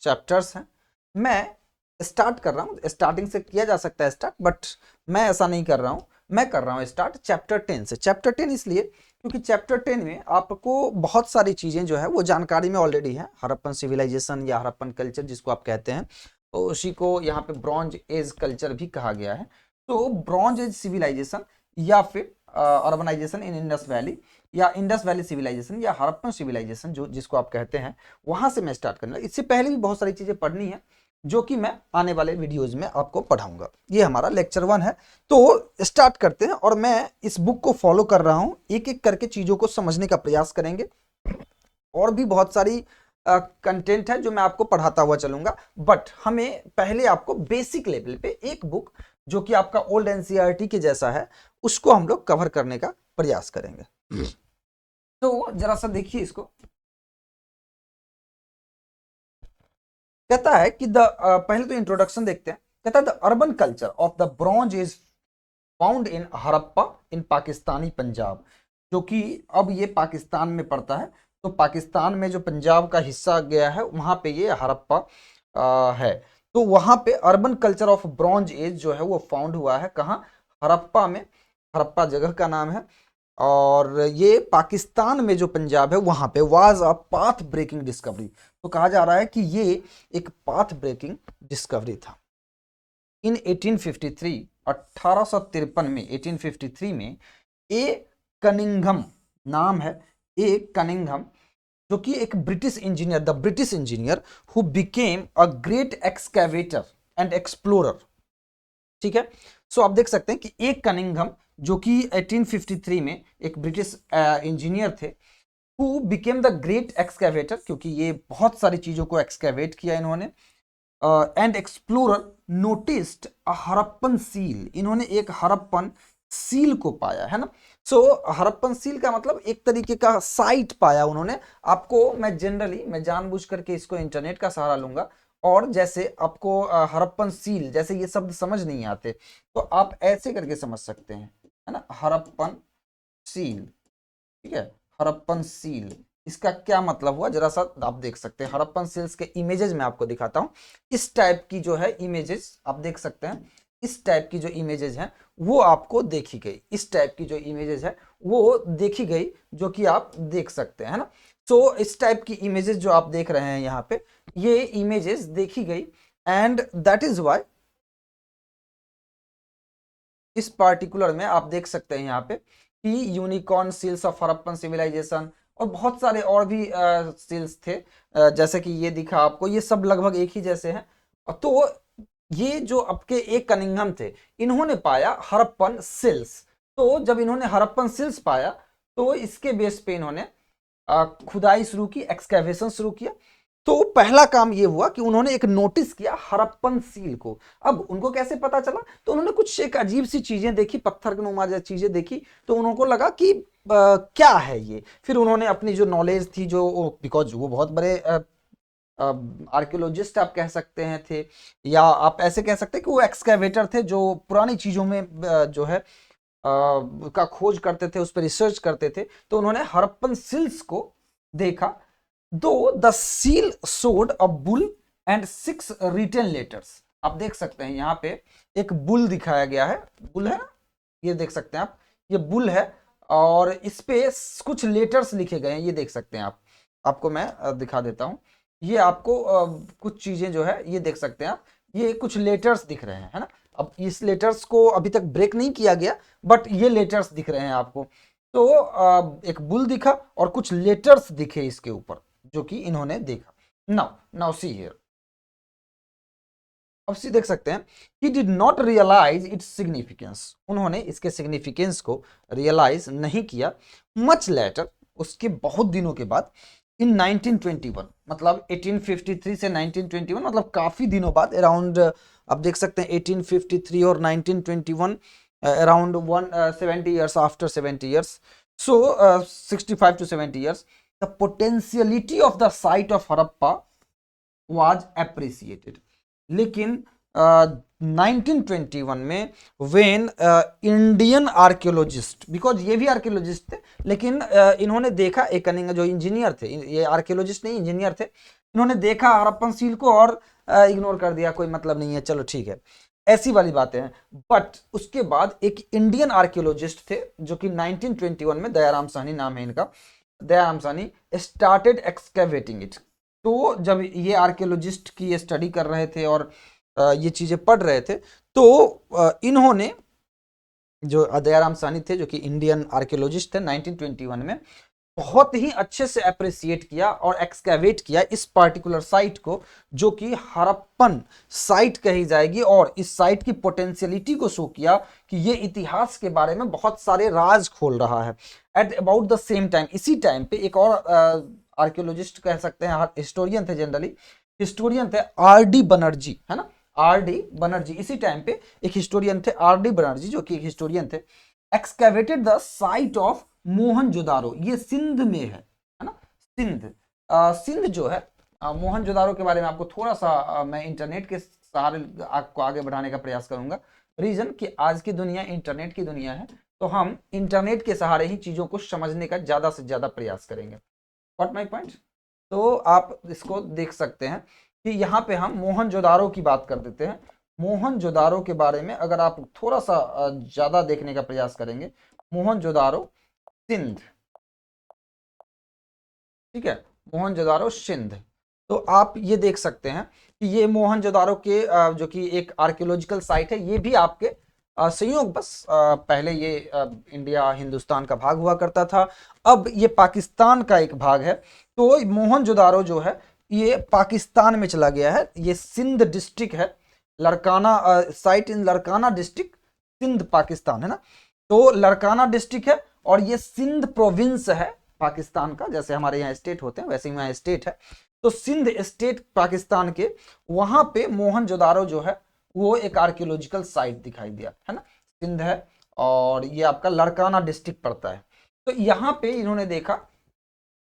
Chapters हैं। मैं start कर रहा हूँ, स्टार्टिंग से किया जा सकता है स्टार्ट, बट मैं ऐसा नहीं कर रहा हूँ। मैं कर रहा हूँ स्टार्ट चैप्टर 10 से। चैप्टर 10 इसलिए क्योंकि चैप्टर 10 में आपको बहुत सारी चीज़ें जो है वो जानकारी में ऑलरेडी है। हड़प्पन सिविलाइजेशन या हड़प्पन कल्चर जिसको आप कहते हैं, तो उसी को यहाँ पे ब्रॉन्ज एज कल्चर भी कहा गया है। तो ब्रॉन्ज एज सिविलाइजेशन या फिर अर्बनाइजेशन इन इंडस वैली या इंडस वैली सिविलाइजेशन या हड़प्पन सिविलाइजेशन जो जिसको आप कहते हैं, वहां से मैं स्टार्ट करना। इससे पहले भी बहुत सारी चीजें पढ़नी है जो कि मैं आने वाले वीडियोज में आपको पढ़ाऊंगा। ये हमारा लेक्चर 1 है, तो स्टार्ट करते हैं। और मैं इस बुक को फॉलो कर रहा हूं, एक एक करके चीजों को समझने का प्रयास करेंगे। और भी बहुत सारी कंटेंट है जो मैं आपको पढ़ाता हुआ चलूंगा, बट हमें पहले आपको बेसिक लेवल पे एक बुक जो कि आपका ओल्ड एनसीईआरटी के जैसा है उसको हम लोग कवर करने का प्रयास करेंगे। तो जरा सा देखिए इसको। कहता है कि पहले तो इंट्रोडक्शन देखते हैं। कहता है the urban culture of the bronze is found in Harappa in Pakistani Punjab, जो कि अब ये पाकिस्तान में पड़ता है। तो पाकिस्तान में जो पंजाब का हिस्सा गया है वहां पे ये हड़प्पा है। तो वहां पे urban culture of bronze age जो है वो फाउंड हुआ है। कहाँ? हड़प्पा में। हड़प्पा जगह का नाम है। और ये पाकिस्तान में जो पंजाब है वहां पे was a path breaking discovery. तो कहा जा रहा है कि ये एक पाथ ब्रेकिंग डिस्कवरी था। इन 1853 1853 में 1853 में ए कनिंघम नाम है, ए कनिंघम, जो कि एक British engineer, the British engineer who became a great excavator and explorer. ठीक है। सो आप देख सकते हैं कि ए कनिंघम जो कि 1853 में एक ब्रिटिश इंजीनियर थे, who became the great excavator, क्योंकि ये बहुत सारी चीजों को एक्सकैवेट किया इन्होंने, and explorer noticed a Harappan seal. इन्होंने एक हड़प्पन सील को पाया है ना। सो हड़प्पन सील का मतलब एक तरीके का साइट पाया उन्होंने। आपको मैं जनरली मैं जानबूझ करके इसको इंटरनेट का सहारा लूंगा, और जैसे आपको हड़प्पन सील जैसे ये शब्द समझ नहीं आते तो आप ऐसे करके समझ सकते हैं, है ना। हड़प्पन सील, ठीक है। हड़प्पन सील इसका क्या मतलब हुआ जरा सा आप देख सकते हैं। हड़प्पन सील्स के इमेजेस मैं आपको दिखाता हूं। इस टाइप की जो है इमेजेस आप देख सकते हैं। इस टाइप की जो इमेजेस हैं वो आपको देखी गई, इस टाइप की जो इमेजेस है वो देखी गई, जो कि आप देख सकते हैं, है ना। तो इस टाइप की इमेजेस जो आप देख रहे हैं यहाँ पे, ये इमेजेस देखी गई, एंड दैट इज वाई इस पार्टिकुलर में आप देख सकते हैं यहाँ पे कि unicorn seals of Harappan civilisation और बहुत सारे और भी सील्स थे, जैसे कि ये दिखा आपको, ये सब लगभग एक ही जैसे हैं। तो ये जो आपके एक कनिंघम थे, इन्होंने पाया हड़प्पन सील्स। तो जब इन्होंने हड़प्पन सील्स पाया तो इसके बेस पे इन्होंने खुदाई शुरू की, एक्सकैवेशन शुरू किया। तो पहला काम ये हुआ कि उन्होंने एक नोटिस किया हड़प्पन सील को। अब उनको कैसे पता चला? तो उन्होंने कुछ एक अजीब सी चीजें देखी, पत्थर के नुमा जैसी चीजें देखी, तो उनको लगा कि क्या है ये। फिर उन्होंने अपनी जो नॉलेज थी, जो बिकॉज वो बहुत बड़े आर्कियोलॉजिस्ट आप कह सकते हैं थे, या आप ऐसे कह सकते हैं कि वो एक्सकैवेटर थे जो पुरानी चीजों में जो है का खोज करते थे, उस पर रिसर्च करते थे। तो उन्होंने हड़प्पन सील्स को देखा। Though the seal showed a bull and 6 written letters. आप देख सकते हैं यहाँ पे एक बुल दिखाया गया है, बुल है ना, ये देख सकते हैं आप, ये बुल है, और इस पे कुछ लेटर्स लिखे गए हैं, ये देख सकते हैं आप। आपको मैं दिखा देता हूँ। ये आपको कुछ चीजें जो है ये देख सकते हैं आप, ये कुछ लेटर्स दिख रहे हैं, है ना। अब इस लेटर्स को अभी तक ब्रेक नहीं किया गया, बट ये लेटर्स दिख रहे हैं आपको। तो एक बुल दिखा और कुछ लेटर्स दिखे इसके ऊपर, जो कि इन्होंने देखा। नाउ नाउ सी हियर, अब सी देख सकते हैं, he did not realise its significance. उन्होंने इसके सिग्निफिकेंस को रियलाइज नहीं किया। मच लेटर, उसके बहुत दिनों के बाद, इन 1921, मतलब 1853 से 1921, मतलब काफी दिनों बाद, अराउंड आप देख सकते हैं 1853 और 1921, around 170 years after 70 years, so 65 to 70 years, the potentiality of the site of Harappa was appreciated। लेकिन 1921 में व्हेन इंडियन आर्कियोलॉजिस्ट, बिकॉज ये भी आर्कियोलॉजिस्ट थे, लेकिन इन्होंने देखा, एक कनिंग जो इंजीनियर थे, ये आर्कियोलॉजिस्ट नहीं इंजीनियर थे, इन्होंने देखा हड़प्पन सील को और इग्नोर कर दिया, कोई मतलब नहीं है, चलो ठीक है, ऐसी वाली बातें हैं। बट उसके बाद एक इंडियन आर्कियोलॉजिस्ट थे जो कि 1921 में, दयाराम साहनी नाम है इनका, Dayaram Sahni started excavating it. तो जब ये आर्कियोलॉजिस्ट की स्टडी कर रहे थे और ये चीजें पढ़ रहे थे, तो इन्होंने, जो दयाराम साहनी थे जो कि इंडियन आर्कियोलॉजिस्ट थे, 1921 में बहुत ही अच्छे से अप्रिसिएट किया और एक्सकैवेट किया इस पार्टिकुलर साइट को, जो कि हड़प्पन साइट कही जाएगी, और इस साइट की पोटेंशियलिटी को शो किया कि ये इतिहास के बारे में बहुत सारे राज खोल रहा है। At about the same time, इसी टाइम पे एक और आर्कियोलॉजिस्ट कह सकते हैं, हिस्टोरियन थे, जनरली हिस्टोरियन थे, आर.डी. बनर्जी, है ना, आर.डी. बनर्जी, इसी टाइम पे एक हिस्टोरियन थे आर.डी. बनर्जी, जो कि एक हिस्टोरियन थे, एक्सकैवेटेड द साइट ऑफ मोहनजोदारो। ये सिंध में है ना, सिंध, सिंध जो है, मोहनजोदारो के बारे में आपको थोड़ा सा मैं इंटरनेट के सहारे आपको आगे बढ़ाने का प्रयास करूंगा। रीजन कि आज की दुनिया इंटरनेट की दुनिया है, तो हम इंटरनेट के सहारे ही चीजों को समझने का ज्यादा से ज्यादा प्रयास करेंगे। What my point? तो आप इसको देख सकते हैं कि यहाँ पे हम मोहनजोदारो की बात कर देते हैं। मोहनजोदारो के बारे में अगर आप थोड़ा सा ज्यादा देखने का प्रयास करेंगे, मोहनजोदारो सिंध, ठीक है, मोहनजोदारो सिंध, तो आप ये देख सकते हैं कि ये मोहनजोदारो के जो कि एक आर्कियोलॉजिकल साइट है, ये भी आपके संयोग बस पहले ये इंडिया हिंदुस्तान का भाग हुआ करता था, अब ये पाकिस्तान का एक भाग है। तो मोहनजोदारो जो है ये पाकिस्तान में चला गया है, ये सिंध डिस्ट्रिक्ट है, लड़काना साइट इन लड़काना डिस्ट्रिक्ट, सिंध पाकिस्तान है ना, तो लड़काना डिस्ट्रिक्ट है, और ये सिंध प्रोविंस है पाकिस्तान का, जैसे हमारे यहाँ स्टेट होते हैं वैसे ही यहाँ स्टेट है। तो सिंध स्टेट पाकिस्तान के, वहां पे मोहनजोदारो जो है वो एक आर्कियोलॉजिकल साइट दिखाई दिया, है ना, सिंध है, और ये आपका लड़काना डिस्ट्रिक्ट पड़ता है। तो यहाँ पे इन्होंने देखा,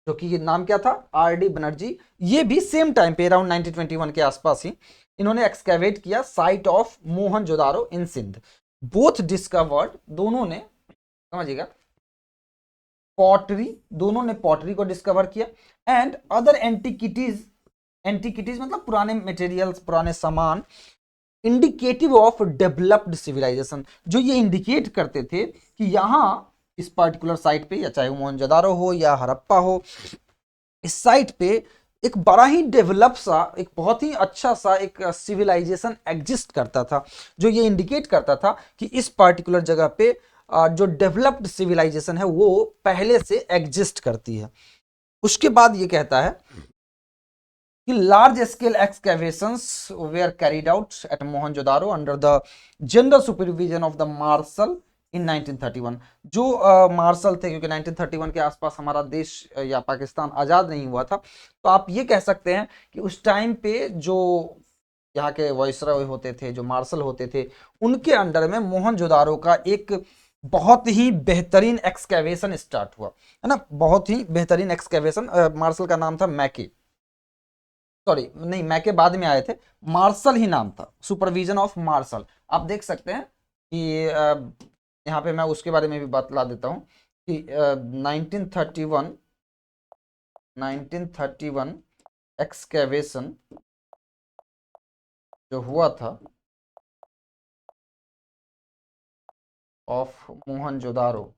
जो कि नाम क्या था, आर.डी. बनर्जी, ये भी सेम टाइम पे अराउंड 1921 के आसपास ही इन्होंने एक्सकैवेट किया site of Mohenjodaro in Sindh. Both discovered, दोनों ने, समझिएगा, पॉटरी, दोनों ने पॉटरी को डिस्कवर किया, एंड अदर एंटिकिटीज, एंटिकिटीज मतलब पुराने मटेरियल्स, पुराने सामान, इंडिकेटिव ऑफ डेवलप्ड सिविलाइजेशन, जो ये इंडिकेट करते थे कि यहाँ इस पर्टिकुलर साइट पे, या चाहे वो मोहनजोदारो हो या हड़प्पा हो, इस साइट पे एक बड़ा ही डेवलप सा, एक बहुत ही अच्छा सा एक सिविलाइजेशन एग्जिस्ट करता था, जो ये इंडिकेट करता था कि इस पर्टिकुलर जगह पे जो डेवलप्ड सिविलाइजेशन है वो पहले से एग्जिस्ट करती है। उसके बाद ये कहता है कि large scale excavations were carried out at Mohenjodaro under the general supervision of the Marshall in 1931। जो मार्शल थे, क्योंकि 1931 के आसपास हमारा देश या पाकिस्तान आज़ाद नहीं हुआ था, तो आप ये कह सकते हैं कि उस टाइम पे जो यहाँ के वायसरॉय होते थे, जो मार्शल होते थे, उनके अंडर में मोहनजोदारो का एक बहुत ही बेहतरीन एक्सकैवेशन स्टार्ट हुआ, है ना, बहुत ही बेहतरीन एक्सकैवेशन। मार्शल का नाम था मैके, सॉरी नहीं, मैके बाद में आए थे, मार्शल ही नाम था, सुपरविजन ऑफ मार्शल। आप देख सकते हैं कि यहाँ पे मैं उसके बारे में भी बतला देता हूँ कि 1931 एक्सकैवेशन जो हुआ था ऑफ मोहनजोदारो,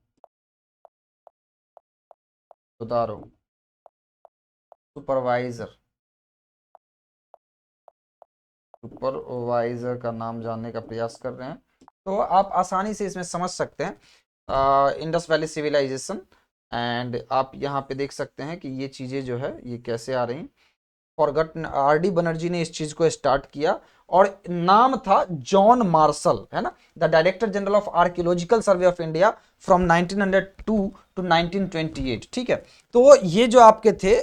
सुपरवाइजर का नाम जानने का प्रयास कर रहे हैं, तो आप आसानी से इसमें समझ सकते हैं इंडस वैली सिविलाइजेशन, एंड आप यहाँ पे देख सकते हैं कि ये चीज़ें जो है ये कैसे आ रही। Forgotten, RD. बनर्जी ने इस चीज़ को स्टार्ट किया, और नाम था जॉन मार्शल, है ना, the director general of archaeological survey of India from 1902 to 1928, ठीक है। तो ये जो आपके थे,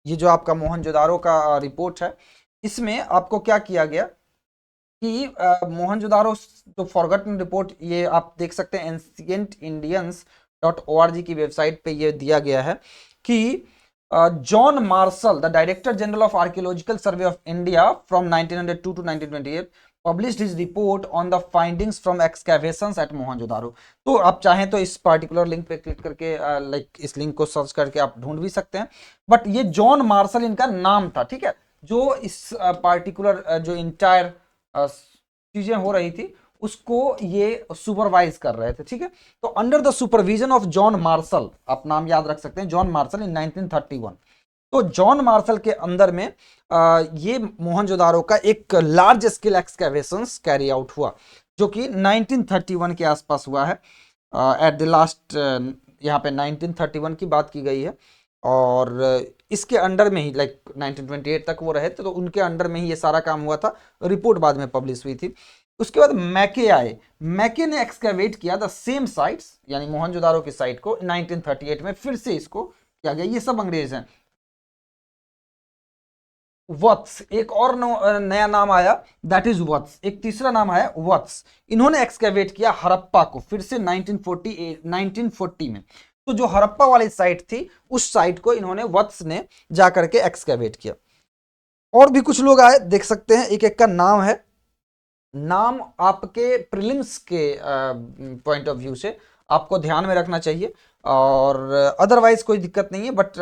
ये जो आपका मोहनजोदारो का रिपोर्ट है, इसमें आपको क्या किया गया कि मोहनजोदारो जो फॉरगॉटन रिपोर्ट, ये आप देख सकते हैं ancientindians.org की वेबसाइट पे ये दिया गया है कि John Marshall, the Director General of Archaeological Survey of India from 1902 to 1928, published his report on the findings from excavations at Mohenjo-daro. तो आप चाहें तो इस पार्टिकुलर लिंक पे क्लिक करके इस लिंक को सर्च करके आप ढूंढ भी सकते हैं, बट ये जॉन मार्शल इनका नाम था, ठीक है, जो इस पार्टिकुलर जो इंटायर चीजें हो रही थी उसको ये सुपरवाइज कर रहे थे, ठीक है। तो under the supervision of John Marshall, आप नाम याद रख सकते हैं, जॉन मार्शल इन 1931। तो जॉन मार्शल के अंदर में ये मोहनजोदारो का एक लार्ज स्केल एक्सकैवेशंस कैरी आउट हुआ, जो कि 1931 के आसपास हुआ है। एट द लास्ट यहाँ पे 1931 की बात की गई है, और इसके अंडर में ही लाइक 1928 तक वो रहे थे, तो उनके अंडर में ही ये सारा काम हुआ था। रिपोर्ट बाद में पब्लिश हुई थी। उसके बाद मैके आए, मैके ने एक्सकैवेट किया द सेम साइट्स, यानी मोहनजोदारो की साइट को 1938 में फिर से इसको किया गया। ये सब अंग्रेज हैं। वत्स, एक और नया नाम आया, दैट इज वत्स। एक तीसरा नाम आया वत्स। इन्होंने एक्सकैवेट किया हड़प्पा को फिर से 1940 में। तो जो हड़प्पा वाली साइट थी उस साइट को इन्होंने वत्स ने जाकर के एक्सकैवेट किया। और भी कुछ लोग आए, देख सकते हैं, एक एक का नाम है। नाम आपके प्रीलिम्स के पॉइंट ऑफ व्यू से आपको ध्यान में रखना चाहिए, और अदरवाइज कोई दिक्कत नहीं है, but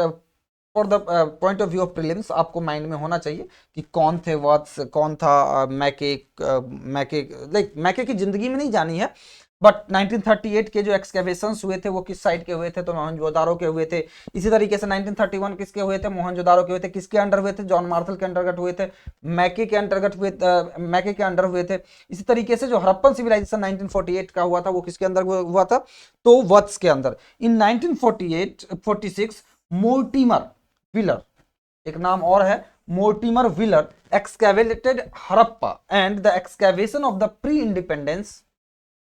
for the point of view of prelims आपको माइंड में होना चाहिए कि कौन थे वत्स, कौन था मैके। मैके की जिंदगी में नहीं जानी है, बट 1938 के जो एक्सकैवेशंस हुए थे वो किस साइड के हुए थे, तो मोहनजोदारो के हुए थे। इसी तरीके से 1931 किसके हुए थे, मोहनजोदारो के हुए थे। किसके अंडर हुए थे, जॉन मार्शल के अंतर्गत हुए थे, मैके के अंतर्गत हुए, मैके के अंडर हुए थे। इसी तरीके से जो हड़प्पन सिविलाइजेशन 1948 का हुआ था वो किसके अंदर हुआ था, तो वत्स के अंदर। इन 1946 मोर्टिमर व्हीलर, एक नाम और है Mortimer Wheeler, excavated Harappa and the excavation of the pre independence.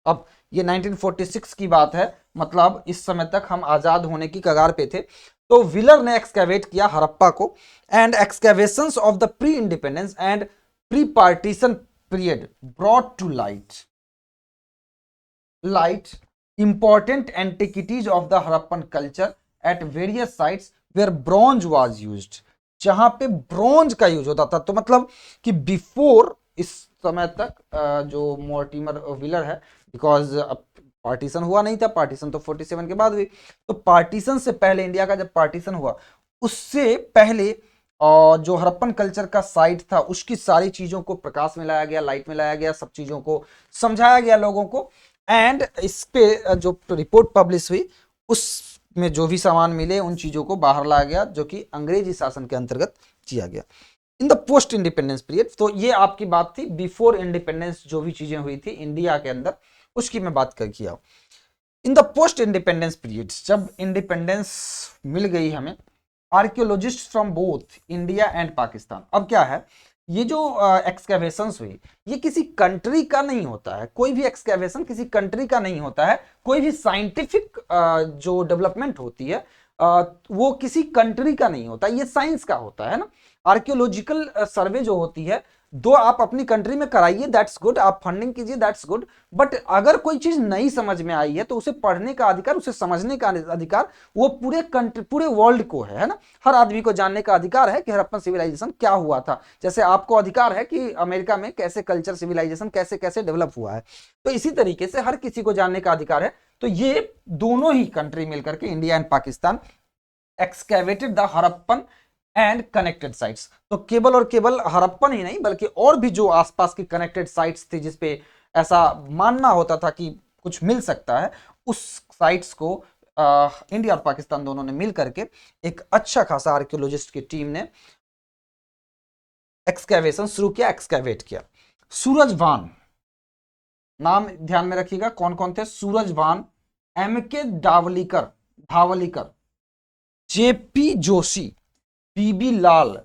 अब ये 1946 की बात है, मतलब इस समय तक हम आजाद होने की कगार पे थे। तो व्हीलर ने एक्सकैवेट किया हड़प्पा को, and excavations of the pre independence and pre partition period brought to light important antiquities of the Harappan culture at various sites where bronze was used, जहां पे ब्रॉन्ज का यूज होता था। तो मतलब कि बिफोर इस समय तक जो मोर्टिमर व्हीलर है, बिकॉज पार्टीशन हुआ नहीं था, पार्टीशन तो 47 के बाद हुई। तो पार्टीशन से पहले, इंडिया का जब पार्टीशन हुआ उससे पहले जो हड़प्पन कल्चर का साइट था उसकी सारी चीजों को प्रकाश में लाया गया, लाइट में लाया गया, सब चीजों को समझाया गया लोगों को। एंड इस पे जो रिपोर्ट पब्लिश हुई उसमें जो भी सामान मिले उन चीजों को बाहर लाया गया, जो कि अंग्रेजी शासन के अंतर्गत किया गया in the post independence period. तो ये आपकी बात थी बिफोर इंडिपेंडेंस, जो भी चीजें हुई थी इंडिया के अंदर उसकी मैं बात कर किया। In the post independence period, जब इंडिपेंडेंस मिल गई हमें, archaeologist from both India and Pakistan. अब क्या है, ये जो एक्सकैवेशंस हुई ये किसी कंट्री का नहीं होता है, कोई भी एक्सकैवेशन किसी कंट्री का नहीं होता है। कोई भी साइंटिफिक जो डेवलपमेंट होती है वो किसी कंट्री का नहीं होता, ये साइंस का होता है ना। आर्कियोलॉजिकल सर्वे जो होती है, दो आप अपनी कंट्री में कराइए, दैट्स गुड, आप फंडिंग कीजिए, दैट्स गुड, बट अगर कोई चीज नई समझ में आई है तो उसे पढ़ने का अधिकार, उसे समझने का अधिकार वो पूरे कंट्री, पूरे वर्ल्ड को है ना। हर आदमी को जानने का अधिकार है कि हड़प्पन सिविलाइजेशन क्या हुआ था, जैसे आपको अधिकार है कि अमेरिका में कैसे कल्चर सिविलाइजेशन कैसे कैसे डेवलप हुआ है। तो इसी तरीके से हर किसी को जानने का अधिकार है। तो ये दोनों ही कंट्री मिलकर के, India and Pakistan, excavated the Harappan and connected sites. तो केवल और केवल हड़प्पन ही नहीं बल्कि और भी जो आसपास की कनेक्टेड साइट्स थी जिसपे ऐसा मानना होता था कि कुछ मिल सकता है, उस साइट्स को इंडिया और पाकिस्तान दोनों ने मिल करके एक अच्छा खासा आर्कियोलॉजिस्ट की टीम ने एक्सकैवेशन शुरू किया, एक्सकैवेट किया। सूरजभान, नाम ध्यान में रखिएगा कौन कौन थे, Surajbhan, M K. Dhavalikar, J P. Joshi, B B. Lal,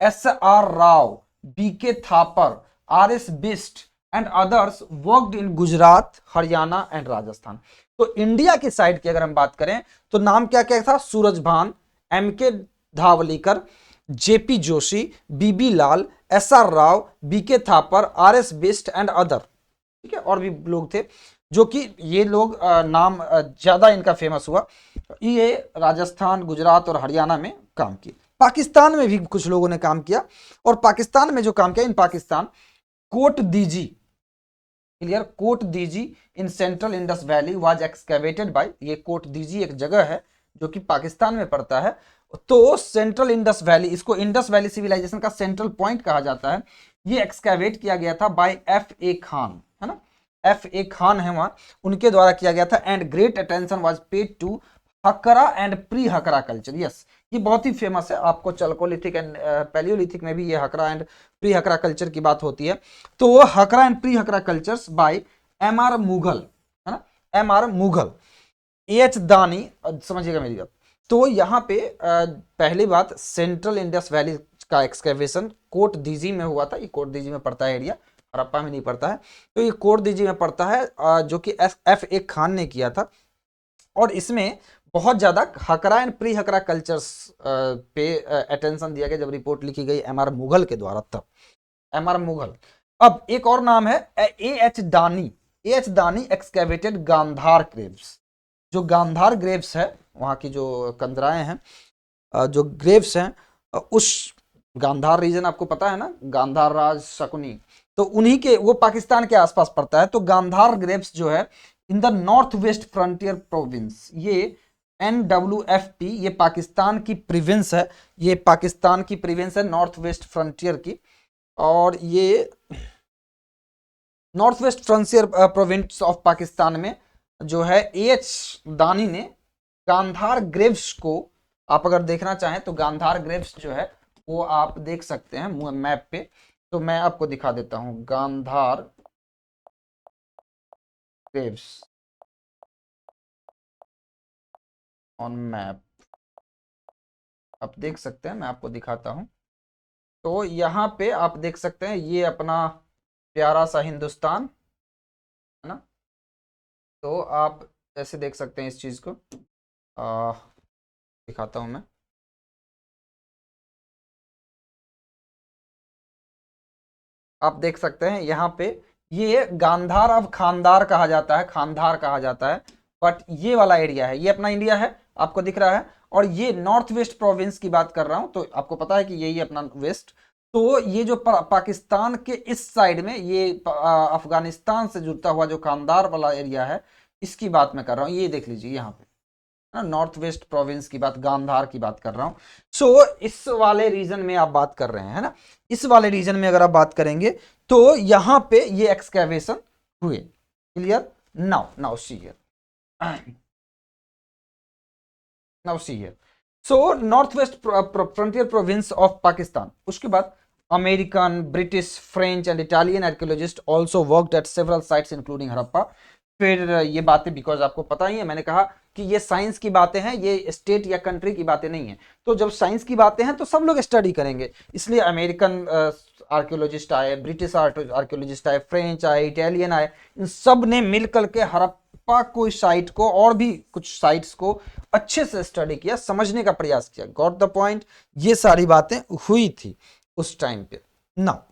S R. Rao, B K. Thapar, R S. Bisht and others worked in Gujarat, Haryana and Rajasthan. तो इंडिया की साइड की अगर हम बात करें तो नाम क्या क्या था, Surajbhan, M K. Dhavalikar, J P. Joshi, B B. Lal, S R. Rao, B K. Thapar, R S. Bisht and other, ठीक है, और भी लोग थे, जो कि ये लोग नाम ज्यादा इनका फेमस हुआ। ये राजस्थान, गुजरात और हरियाणा में काम किए। पाकिस्तान में भी कुछ लोगों ने काम किया, और पाकिस्तान में जो काम किया in Pakistan, Kot Diji, clear, Kot Diji in central Indus valley was excavated by, ये कोट दीजी एक जगह है जो कि पाकिस्तान में पड़ता है। तो सेंट्रल इंडस वैली, इसको इंडस वैली सिविलाइजेशन का सेंट्रल पॉइंट कहा जाता है, ये एक्सकेवेट किया गया था बाय F.A. खान, है ना, F.A. खान है वहां, उनके द्वारा किया गया था। And great attention was paid to Hakra and pre Hakra culture. Yes, ये बहुत ही फेमस है, आपको चल्कोलिथिक एंड पैलियोलिथिक में भी ये हकरा एंड प्री हकरा कल्चर की बात होती है। तो हकरा and pre Hakra cultures bye M.R. Mughal, है ना, M.R. मुगल, H. दानी, समझिएगा मेरी बात। तो यहाँ पे पहली बात, सेंट्रल इंडस वैली का एक्सकेवेशन कोट दीजी में हुआ था, ये कोट दीजी में पड़ता है एरिया, हड़प्पा में नहीं पड़ता है, तो ये कोट दीजी में पड़ता है, जो कि F.A. खान ने किया था। और इसमें बहुत ज्यादा Hakra and pre Hakra cultures पे अटेंशन दिया गया जब रिपोर्ट लिखी गई M.R. मुगल के द्वारा, तब M.R. मुगल। अब एक और नाम है A.H. दानी, A.H. दानी एक्सकेवेटेड गांधार ग्रेव्स, जो गांधार ग्रेव्स है, वहाँ की जो कंदराएं हैं, जो ग्रेव्स हैं, उस गांधार रीजन आपको पता है ना, गांधार राज शकुनी, तो उन्हीं के, वो पाकिस्तान के आसपास पड़ता है। तो गांधार ग्रेव्स जो है इन the north west frontier province, ये NWFP, ये पाकिस्तान की प्रोविंस है, ये पाकिस्तान की प्रोविंस है नॉर्थ वेस्ट फ्रंटियर की, और ये north west frontier province of Pakistan में जो है A.H. दानी ने गांधार ग्रेव्स को, आप अगर देखना चाहें तो गांधार ग्रेव्स जो है वो आप देख सकते हैं मैप पे, तो मैं आपको दिखा देता हूं गांधार ग्रेव्स ऑन मैप, आप देख सकते हैं, मैं आपको दिखाता हूं। तो यहाँ पे आप देख सकते हैं, ये अपना प्यारा सा हिंदुस्तान, है ना, तो आप ऐसे देख सकते हैं इस चीज को, दिखाता हूं मैं। आप देख सकते हैं यहाँ पे, ये गांधार अब खानदार कहा जाता है, खानदार कहा जाता है, बट ये वाला एरिया है, ये अपना इंडिया है, आपको दिख रहा है। और ये नॉर्थ वेस्ट प्रोविंस की बात कर रहा हूं, तो आपको पता है कि यही अपना वेस्ट। तो ये जो पाकिस्तान के इस साइड में, ये अफगानिस्तान से जुड़ता हुआ जो खानदार वाला एरिया है, इसकी बात मैं कर रहा हूँ। ये देख लीजिए यहाँ पे, नॉर्थ वेस्ट प्रोविंस की बात, गांधार की बात कर रहा हूं। सो इस वाले रीजन में आप बात कर रहे हैं, है ना, इस वाले रीजन में अगर आप बात करेंगे तो यहां पे ये एक्सकेवेशन हुए। Clear, now see here, now see here. So north west frontier province of Pakistan, उसके बाद American, British, French and Italian archaeologist also worked eight several sites including Harappa. फिर ये बातें, बिकॉज आपको पता ही है, मैंने कहा कि ये साइंस की बातें हैं, ये स्टेट या कंट्री की बातें नहीं है। तो जब साइंस की बातें हैं तो सब लोग स्टडी करेंगे, इसलिए अमेरिकन आर्कियोलॉजिस्ट आए, ब्रिटिश आर्कियोलॉजिस्ट आए, फ्रेंच आए, इटालियन आए, इन सब ने मिलकर के हड़प्पा को साइट को और भी कुछ साइट्स को अच्छे से स्टडी किया, समझने का प्रयास किया। गॉट द पॉइंट, ये सारी बातें हुई थी उस टाइम पे ना।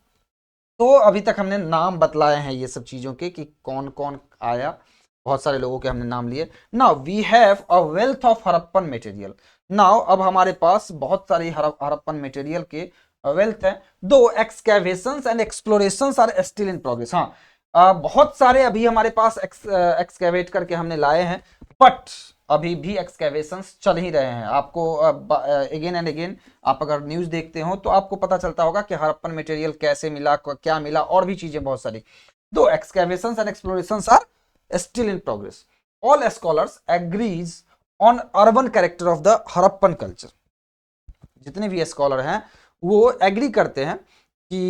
तो अभी तक हमने नाम बतलाए हैं ये सब चीजों के कि कौन कौन आया, बहुत सारे लोगों के हमने नाम लिए। Now we have a wealth of Harappan material. Now अब हमारे पास बहुत सारी हड़प्पन मटेरियल के वेल्थ है, though excavations and explorations are still in progress. हाँ, बहुत सारे अभी हमारे पास एक्सकेवेट करके हमने लाए हैं, बट अभी भी एक्सकेवेशंस चल ही रहे हैं। आपको अगेन एंड अगेन आप अगर न्यूज देखते हो तो आपको पता चलता होगा कि हड़प्पन मटेरियल कैसे मिला, क्या मिला, और भी चीजें बहुत सारी। Though excavations and explorations are still in progress. All scholars agrees on urban character of the Harappan culture. जितने भी स्कॉलर हैं वो एग्री करते हैं कि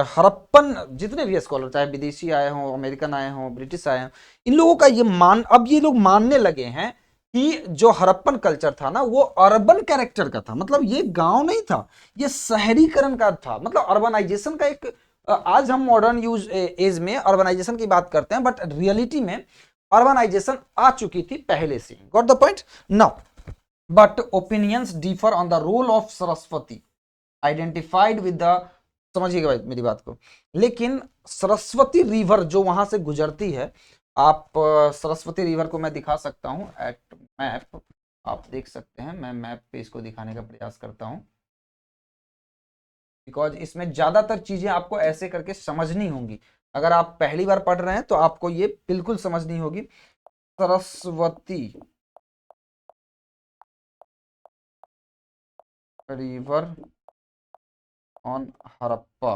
हड़प्पन, जितने भी स्कॉलर, चाहे विदेशी आए हों, अमेरिकन आए हों, ब्रिटिश आए हों, इन लोगों का ये अब ये लोग मानने लगे हैं कि जो हड़प्पन कल्चर था ना वो अर्बन कैरेक्टर का था। मतलब ये गांव नहीं था, ये शहरीकरण का था, मतलब अर्बनाइजेशन का एक, आज हम मॉडर्न यूज एज में अर्बनाइजेशन की बात करते हैं, बट रियलिटी में अर्बनाइजेशन आ चुकी थी पहले से। Got the point now, but opinions differ on the role of Saraswati identified with the, समझिएगा मेरी बात को, लेकिन सरस्वती रिवर जो वहां से गुजरती है, आप सरस्वती रिवर को मैं दिखा सकता हूं एट मैप, आप देख सकते हैं, मैं मैप पे इसको दिखाने का प्रयास करता हूं, बिकॉज इसमें ज्यादातर चीजें आपको ऐसे करके समझनी होंगी। अगर आप पहली बार पढ़ रहे हैं तो आपको ये बिल्कुल समझनी होगी। Saraswati river on Harappa.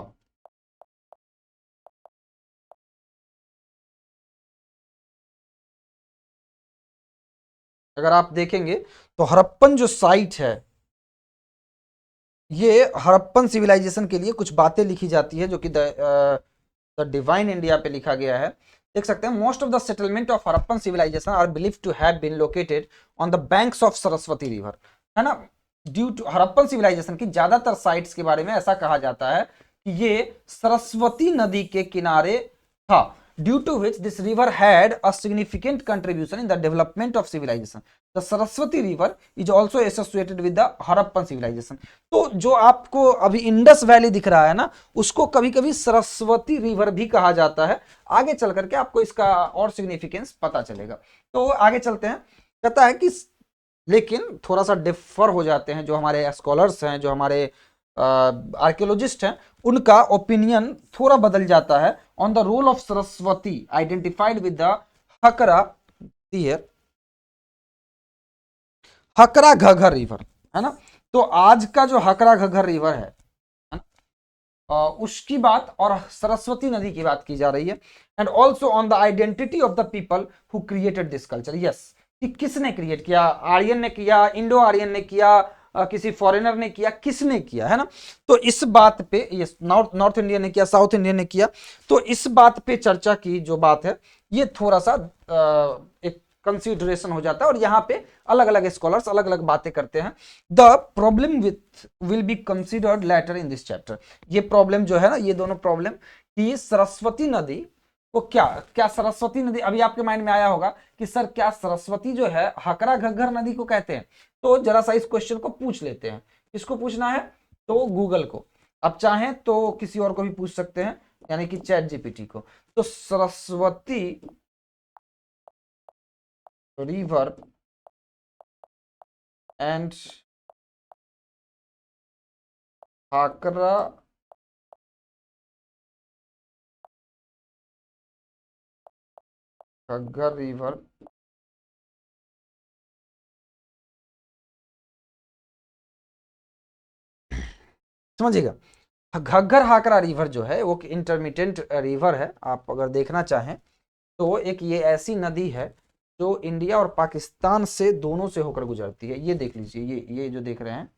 अगर आप देखेंगे तो हड़प्पन जो साइट है, ये हड़प्पन सिविलाइजेशन के लिए कुछ बातें लिखी जाती है, जो कि द डिवाइन इंडिया पे लिखा गया है। देख सकते हैं, most of the settlement of Harappan civilisation are believe to have been located on the banks of Saraswati river, है ना। ड्यू टू हड़प्पन सिविलाइजेशन की ज्यादातर साइट्स के बारे में ऐसा कहा जाता है कि ये सरस्वती नदी के किनारे था, due to which this river had a significant contribution in the development of civilisation. The Saraswati river is also associated with the Harappan civilisation. तो जो आपको अभी इंडस वैली दिख रहा है ना, उसको कभी कभी सरस्वती रिवर भी कहा जाता है। आगे चल करके आपको इसका और सिग्निफिकेंस पता चलेगा। तो आगे चलते हैं, कहता है कि लेकिन थोड़ा सा डिफर हो जाते हैं, जो हमारे स्कॉलर्स हैं, जो हमारे आर्कियोलॉजिस्ट हैं, उनका ओपिनियन थोड़ा बदल जाता है on the role of Saraswati identified with the Hakra Hakra Ghaggar river, है ना। तो आज का जो हकरा घगर रिवर है उसकी बात और सरस्वती नदी की बात की जा रही है। And also on the identity of the people who created this culture. Yes, कि किसने क्रिएट किया, आर्यन ने किया, इंडो आर्यन ने किया, किसी फॉरेनर ने किया, किसने किया, है ना। तो इस बात पे, ये नॉर्थ इंडियन ने किया, साउथ इंडियन ने किया, तो इस बात पे चर्चा की जो बात है, ये थोड़ा सा एक कंसिडरेशन हो जाता है, और यहाँ पे अलग अलग स्कॉलर्स अलग अलग बातें करते हैं। The problem with will be considered later in this chapter. ये प्रॉब्लम जो है ना, ये दोनों प्रॉब्लम कि सरस्वती नदी को क्या क्या सरस्वती नदी, अभी आपके माइंड में आया होगा कि सर क्या सरस्वती जो है हकरा घग्गर नदी को कहते हैं। तो जरा सा इस क्वेश्चन को पूछ लेते हैं। किसको पूछना है? तो गूगल को। अब चाहें तो किसी और को भी पूछ सकते हैं, यानी कि चैट जीपीटी को। तो Saraswati river and हाकरा Ghaggar river समझिएगा। घग्गर हाकरा रिवर जो है वो इंटरमीडिएट रिवर है। आप अगर देखना चाहें तो एक ये ऐसी नदी है जो इंडिया और पाकिस्तान से दोनों से होकर गुजरती है। ये देख लीजिए, ये जो देख रहे हैं,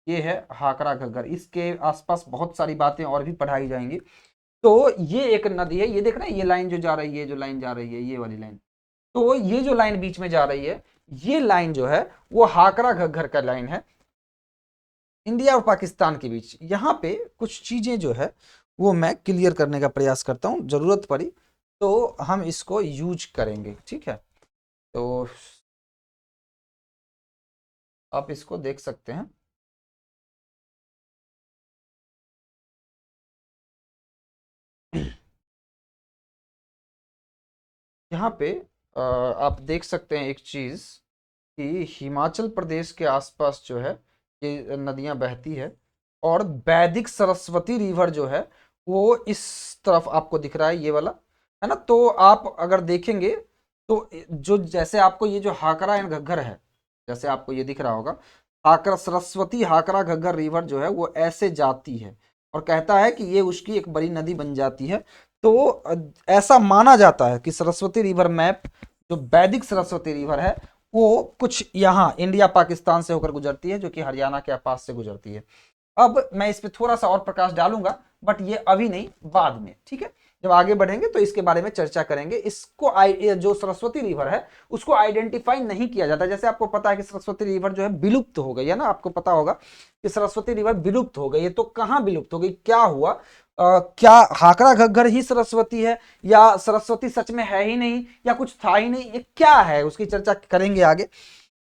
ये है हाकरा घग्गर। इसके आसपास बहुत सारी बातें और भी पढ़ाई जाएंगी। तो ये एक नदी है, ये देख रहे हैं, ये लाइन जो जा रही है, जो लाइन जा रही है, ये वाली लाइन। तो ये जो लाइन बीच में जा रही है, ये लाइन जो है वो हाकरा घग्गर का लाइन है, इंडिया और पाकिस्तान के बीच। यहाँ पे कुछ चीजें जो है वो मैं क्लियर करने का प्रयास करता हूँ, जरूरत पड़ी तो हम इसको यूज करेंगे, ठीक है। तो आप इसको देख सकते हैं। यहाँ पे आप देख सकते हैं एक चीज कि हिमाचल प्रदेश के आसपास जो है ये नदियां बहती है, और वैदिक सरस्वती रिवर जो है वो इस तरफ आपको दिख रहा है, ये वाला, है ना। तो आप अगर देखेंगे तो जो जैसे आपको ये जो हाकरा एंड घग्गर है, जैसे आपको ये दिख रहा होगा, हाकरा सरस्वती हाकरा घग्गर रिवर जो है वो ऐसे जाती है, और कहता है कि ये उसकी एक बड़ी नदी बन जाती है। तो ऐसा माना जाता है कि सरस्वती रिवर मैप, जो वैदिक सरस्वती रिवर है, वो कुछ यहाँ इंडिया पाकिस्तान से होकर गुजरती है, जो कि हरियाणा के पास से गुजरती है। अब मैं इस पे थोड़ा सा और प्रकाश डालूंगा, बट ये अभी नहीं, बाद में, ठीक है। जब आगे बढ़ेंगे तो इसके बारे में चर्चा करेंगे। इसको जो सरस्वती रिवर है उसको आइडेंटिफाई नहीं किया जाता। जैसे आपको पता है कि सरस्वती रिवर जो है विलुप्त हो गई है ना, आपको पता होगा कि सरस्वती रिवर विलुप्त हो गई है। तो कहाँ विलुप्त हो गई, क्या हुआ, क्या हाकरा घग्गर ही सरस्वती है, या सरस्वती सच में है ही नहीं, या कुछ था ही नहीं, ये क्या है, उसकी चर्चा करेंगे आगे।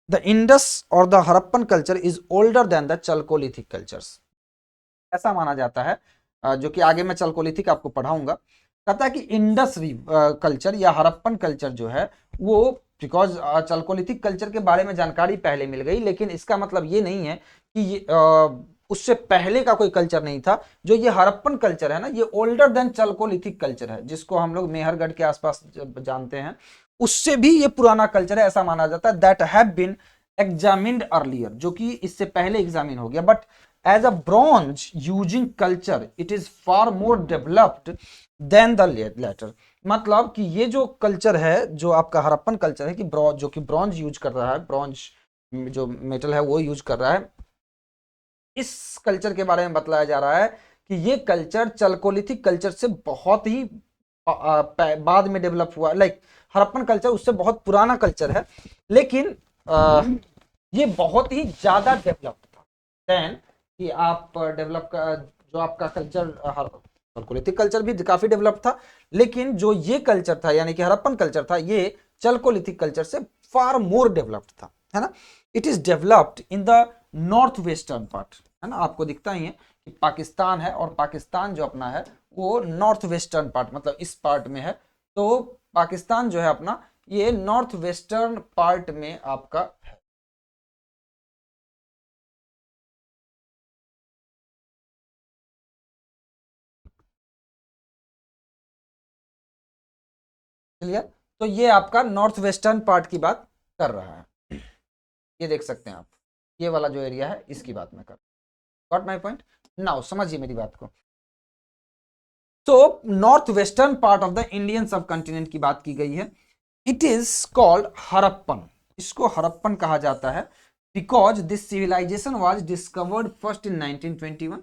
द इंडस और the Harappan culture is older than the chalcolithic cultures, ऐसा माना जाता है, जो कि आगे मैं चलकोलिथिक आपको पढ़ाऊंगा। कहता है कि इंडस कल्चर या हड़प्पन कल्चर जो है वो बिकॉज चल्कोलिथिक कल्चर के बारे में जानकारी पहले मिल गई, लेकिन इसका मतलब ये नहीं है कि उससे पहले का कोई कल्चर नहीं था। जो ये हड़प्पन कल्चर है ना, ये ओल्डर देन चल्कोलिथिक कल्चर है, जिसको हम लोग मेहरगढ़ के आसपास जानते हैं, उससे भी ये पुराना कल्चर है ऐसा माना जाता है। That have been examined earlier, जो कि इससे पहले एग्जामिन हो गया, but as a bronze using culture it is far more developed than the latter. मतलब कि ये जो कल्चर है, जो आपका हड़प्पन कल्चर है, कि जो कि ब्रॉन्ज यूज कर रहा है, ब्रॉन्ज जो मेटल है वो यूज कर रहा है, इस कल्चर के बारे में बतलाया जा रहा है कि ये कल्चर चल्कोलिथिक कल्चर से बहुत ही बाद में डेवलप हुआ। लाइक हड़प्पन कल्चर उससे बहुत पुराना कल्चर है, लेकिन ये बहुत ही ज्यादा डेवलप्ड था देन कि आप डेवलप का जो आपका कल्चर चल्कोलिथिक कल्चर भी काफी डेवलप था, लेकिन जो ये कल्चर था यानी कि हड़प्पन कल्चर था, ये चल्कोलिथिक कल्चर से फार मोर डेवलप्ड था, है ना। It is developed in the north western part, है ना, आपको दिखता ही है कि पाकिस्तान है, और पाकिस्तान जो अपना है वो नॉर्थ वेस्टर्न पार्ट, मतलब इस पार्ट में है। तो पाकिस्तान जो है अपना, ये नॉर्थ वेस्टर्न पार्ट में आपका है। क्लियर। तो ये आपका नॉर्थ वेस्टर्न पार्ट की बात कर रहा है, ये देख सकते हैं आप, ये वाला जो एरिया है इसकी बात मैं कर, गॉट माई पॉइंट नाउ, समझिए मेरी बात को। तो north western part of the Indian सब कॉन्टिनेंट की बात की गई है। इट इज कॉल्ड हड़प्पन, इसको हड़प्पन कहा जाता है, because this civilisation was discovered first in 1921।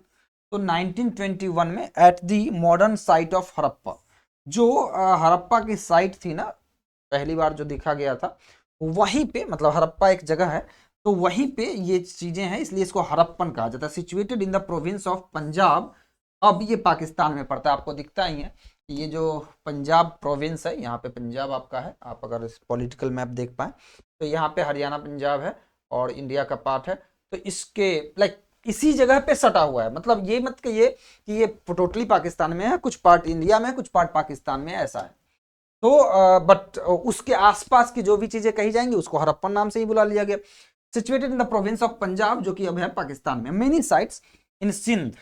तो 1921 में at the modern site of Harappa, जो हड़प्पा की साइट थी ना, पहली बार जो देखा गया था, वहीं पे, मतलब हड़प्पा एक जगह है, तो वहीं पे ये चीजें हैं, इसलिए इसको हड़प्पन कहा जाता है। Situated in the province of Punjab, अब ये पाकिस्तान में पड़ता है, आपको दिखता ही है ये जो पंजाब प्रोविंस है, यहाँ पे पंजाब आपका है, आप अगर इस पॉलिटिकल मैप देख पाए तो यहाँ पे हरियाणा पंजाब है और इंडिया का पार्ट है। तो इसके लाइक इसी जगह पे सटा हुआ है, मतलब ये मत कहिए कि ये टोटली पाकिस्तान में है, कुछ पार्ट इंडिया में है, कुछ पार्ट पाकिस्तान में है, ऐसा है। तो बट उसके आसपास की जो भी चीजें कही जाएंगी उसको हड़प्पन नाम से ही बुला लिया गया। Situated in the province of Punjab, जो कि अब है पाकिस्तान में। मेनी साइट्स इन सिंध,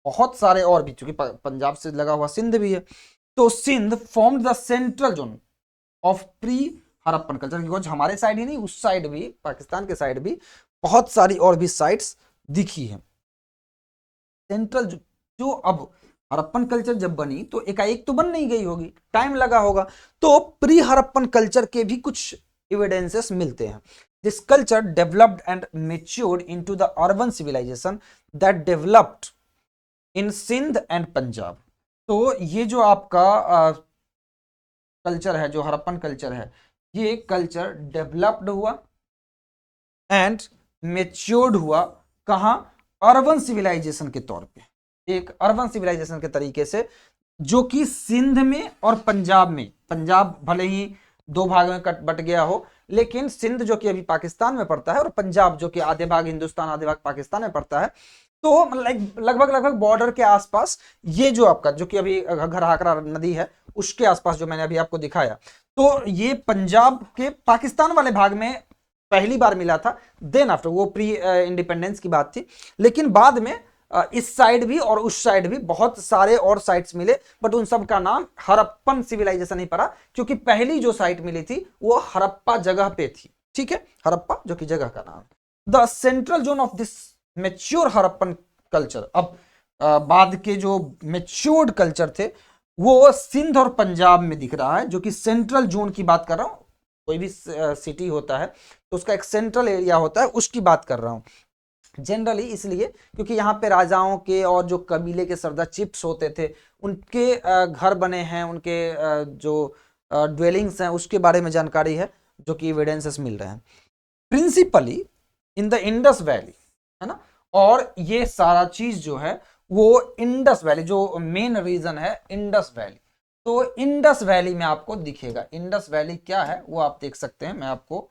बहुत सारे और भी, चूंकि पंजाब से लगा हुआ सिंध भी है, तो Sindh formed the central zone of pre Harappan culture, because हमारे साइड ही नहीं, उस साइड भी, पाकिस्तान के साइड भी बहुत सारी और भी साइट्स दिखी है। सेंट्रल जो अब हड़प्पन कल्चर जब बनी तो एकाएक तो बन नहीं गई होगी, टाइम लगा होगा, तो प्री हड़प्पन कल्चर के भी कुछ एविडेंसेस मिलते हैं। This culture developed and matured into the urban civilisation that developed in Sindh and Punjab. तो ये जो आपका कल्चर है, जो हड़प्पन कल्चर है, ये कल्चर डेवलप्ड हुआ एंड मेच्योर्ड हुआ कहाँ, अर्बन सिविलाइजेशन के तौर पे, एक अर्बन सिविलाइजेशन के तरीके से, जो कि सिंध में और पंजाब में, पंजाब भले ही दो भाग में बट गया हो, लेकिन सिंध जो कि अभी पाकिस्तान में पड़ता है और पंजाब जो कि आधे भाग हिंदुस्तान आधे भाग पाकिस्तान में पड़ता है, तो लगभग लगभग बॉर्डर के आसपास, ये जो आपका जो कि अभी घरहाकरा नदी है उसके आसपास जो मैंने अभी आपको दिखाया, तो ये पंजाब के पाकिस्तान वाले भाग में पहली बार मिला था। देन आफ्टर वो प्री इंडिपेंडेंस की बात थी, लेकिन बाद में इस साइड भी और उस साइड भी बहुत सारे और साइट्स मिले, बट उन सब का नाम हड़प्पन सिविलाइजेशन ही पड़ा, क्योंकि पहली जो साइट मिली थी वो हड़प्पा जगह पे थी, ठीक है, हड़प्पा जो कि जगह का नाम। The central zone of this mature Harappan culture, अब बाद के जो मेच्योर्ड कल्चर थे वो सिंध और पंजाब में दिख रहा है, जो कि सेंट्रल जोन की बात कर रहा हूं। कोई भी सिटी होता है तो उसका एक सेंट्रल एरिया होता है, उसकी बात कर रहा हूं जनरली, इसलिए क्योंकि यहाँ पे राजाओं के और जो कबीले के सरदार चिफ्स होते थे, उनके घर बने हैं, उनके जो ड्वेलिंग्स हैं उसके बारे में जानकारी है, जो कि एविडेंसेस मिल रहे हैं principally in the Indus valley, है ना। और ये सारा चीज जो है वो इंडस वैली, जो मेन रीजन है इंडस वैली, तो इंडस वैली में आपको दिखेगा। इंडस वैली क्या है वो आप देख सकते हैं, मैं आपको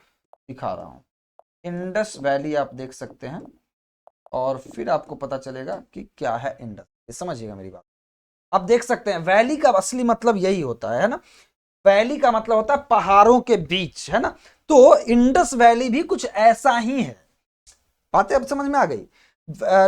दिखा रहा हूं। इंडस वैली आप देख सकते हैं और फिर आपको पता चलेगा कि क्या है इंडस, समझिएगा मेरी बात। आप देख सकते हैं वैली का असली मतलब यही होता है ना, वैली का मतलब होता है पहाड़ों के बीच, है ना। तो इंडस वैली भी कुछ ऐसा ही है। बातें अब समझ में आ गई।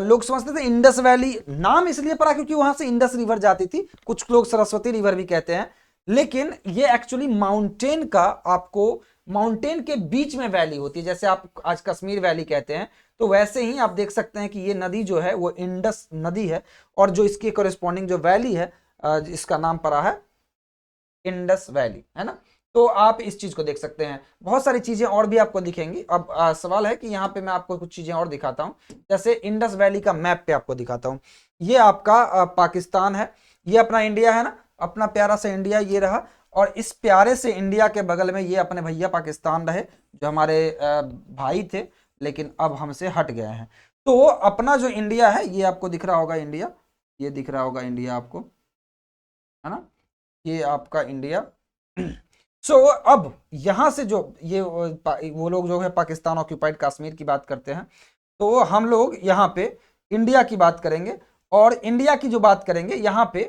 लोग समझते थे इंडस वैली नाम इसलिए पड़ा क्योंकि वहां से इंडस रिवर जाती थी, कुछ लोग सरस्वती रिवर भी कहते हैं, लेकिन ये एक्चुअली माउंटेन का, आपको माउंटेन के बीच में वैली होती है। जैसे आप आज कश्मीर वैली कहते हैं, तो वैसे ही आप देख सकते हैं कि ये नदी जो है वो इंडस नदी है, और जो इसके कोरिस्पॉन्डिंग जो वैली है इसका नाम पड़ा है इंडस वैली, है ना। तो आप इस चीज को देख सकते हैं, बहुत सारी चीजें और भी आपको दिखेंगी। अब सवाल है कि यहाँ पे मैं आपको कुछ चीजें और दिखाता हूँ, जैसे इंडस वैली का मैप पे आपको दिखाता हूँ। ये आपका पाकिस्तान है, ये अपना इंडिया है ना, अपना प्यारा सा इंडिया ये रहा, और इस प्यारे से इंडिया के बगल में ये अपने भैया पाकिस्तान रहे, जो हमारे भाई थे, लेकिन अब हमसे हट गए हैं। तो अपना जो इंडिया है ये आपको दिख रहा होगा, इंडिया, ये दिख रहा होगा इंडिया आपको, है ना, ये आपका इंडिया। सो अब यहां से जो ये वो लोग जो है पाकिस्तान ऑक्यूपाइड कश्मीर की बात करते हैं, तो हम लोग यहाँ पे इंडिया की बात करेंगे, और इंडिया की जो बात करेंगे यहाँ पे,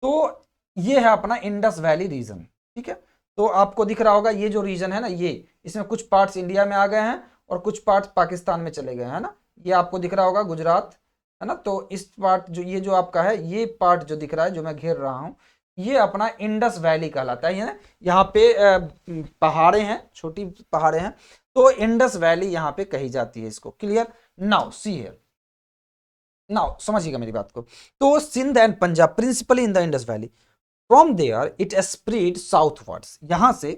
तो ये है अपना इंडस वैली रीजन, ठीक है। तो आपको दिख रहा होगा ये जो रीजन है ना, ये इसमें कुछ पार्ट्स इंडिया में आ गए हैं और कुछ पार्ट्स पाकिस्तान में चले गए हैं ना। ये आपको दिख रहा होगा गुजरात, है ना। तो इस पार्ट जो ये जो आपका है, ये पार्ट जो दिख रहा है जो मैं घेर रहा हूं, ये अपना इंडस वैली कहलाता है, ना। यहाँ पे पहाड़े हैं, छोटी पहाड़े हैं, तो इंडस वैली यहाँ पे कही जाती है इसको। Clear? Now see here, now समझिएगा मेरी बात को। तो Sindh and Punjab principally in the Indus valley, from there it spread southwards, यहां से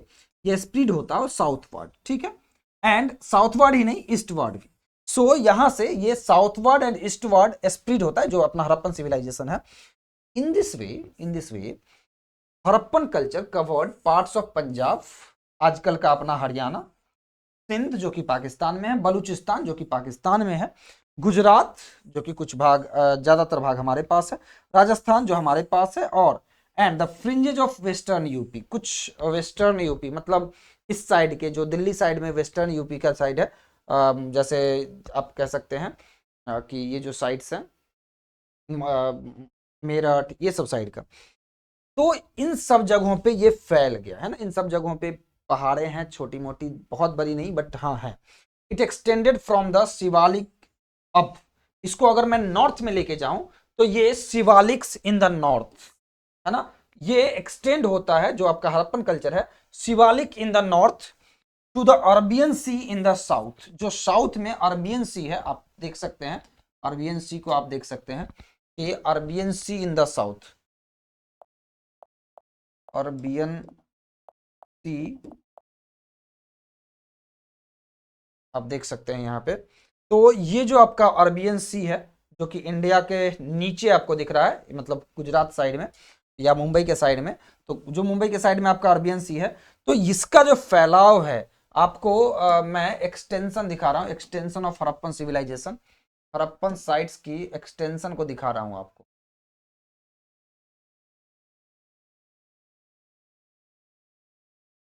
ये स्प्रीड होता है साउथवर्ड, ठीक है। एंड साउथवर्ड ही नहीं, ईस्टवर्ड भी। सो यहां से ये साउथवर्ड एंड ईस्टवर्ड स्प्रीड होता है, जो अपना हड़प्पन सिविलाइजेशन है। In this way Harappan culture covered parts of Punjab, आजकल का अपना हरियाणा, सिंध जो कि पाकिस्तान में है, बलूचिस्तान जो कि पाकिस्तान में है, गुजरात जो कि कुछ भाग, ज्यादातर भाग हमारे पास है, राजस्थान जो हमारे पास है, और and the fringes of western UP, कुछ वेस्टर्न यूपी मतलब इस साइड के, जो दिल्ली साइड में वेस्टर्न यूपी का साइड है, जैसे आप कह सकते हैं कि ये जो साइड्स हैं, मेरठ, ये सब साइड का, तो इन सब जगहों पे ये फैल गया है ना। इन सब जगहों पे पहाड़े हैं, छोटी मोटी, बहुत बड़ी नहीं, बट हाँ है। It extended from the Shivalik, अब इसको अगर मैं नॉर्थ में लेके जाऊं, तो ये शिवालिक्स इन द नॉर्थ, है ना। ये एक्सटेंड होता है, जो आपका हड़प्पन कल्चर है, Shivalik in the north to the Arabian sea in the south, जो साउथ में अरबियन सी है, आप देख सकते हैं, अरबियन सी को आप देख सकते हैं, ये Arabian sea in the south, Arabian sea आप देख सकते हैं यहाँ पे। तो ये जो आपका अरबियन सी है, जो कि इंडिया के नीचे आपको दिख रहा है, मतलब गुजरात साइड में या मुंबई के साइड में, तो जो मुंबई के साइड में आपका अरबियन सी है, तो इसका जो फैलाव है, आपको मैं एक्सटेंशन दिखा रहा हूँ, extension of Harappan civilisation, Harappan sites की एक्सटेंशन को दिखा रहा हूँ आपको।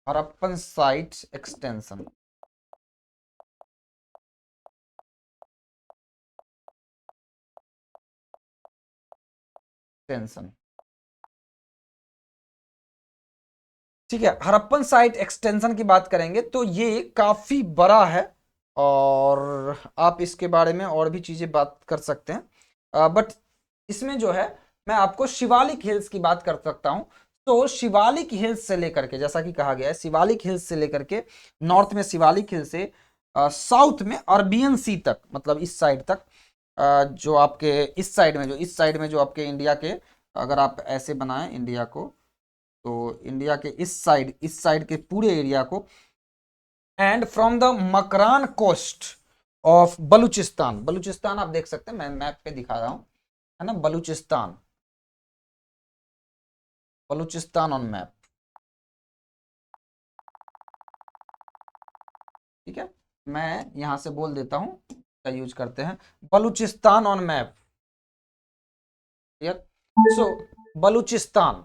हड़प्पन साइट्स एक्सटेंशन, एक्सटेंशन, ठीक है। हड़प्पन साइट एक्सटेंशन की बात करेंगे तो ये काफी बड़ा है, और आप इसके बारे में और भी चीजें बात कर सकते हैं, बट इसमें जो है मैं आपको शिवालिक हिल्स की बात कर सकता हूं। तो शिवालिक हिल्स से लेकर के, जैसा कि कहा गया है, शिवालिक हिल्स से लेकर के नॉर्थ में शिवालिक हिल से साउथ में अरबियन सी तक, मतलब इस साइड तक, जो आपके इस साइड में, जो इस साइड में जो आपके इंडिया के, अगर आप ऐसे बनाएं इंडिया को, तो इंडिया के इस साइड के पूरे एरिया को, and from the Makran coast of Balochistan, Balochistan आप देख सकते हैं, मैं मैप पे दिखा रहा हूं, है ना, बलूचिस्तान, बलूचिस्तान ऑन मैप, ठीक है। मैं यहां से बोल देता हूं क्या यूज करते हैं, बलूचिस्तान ऑन मैप, क्लियर। सो बलूचिस्तान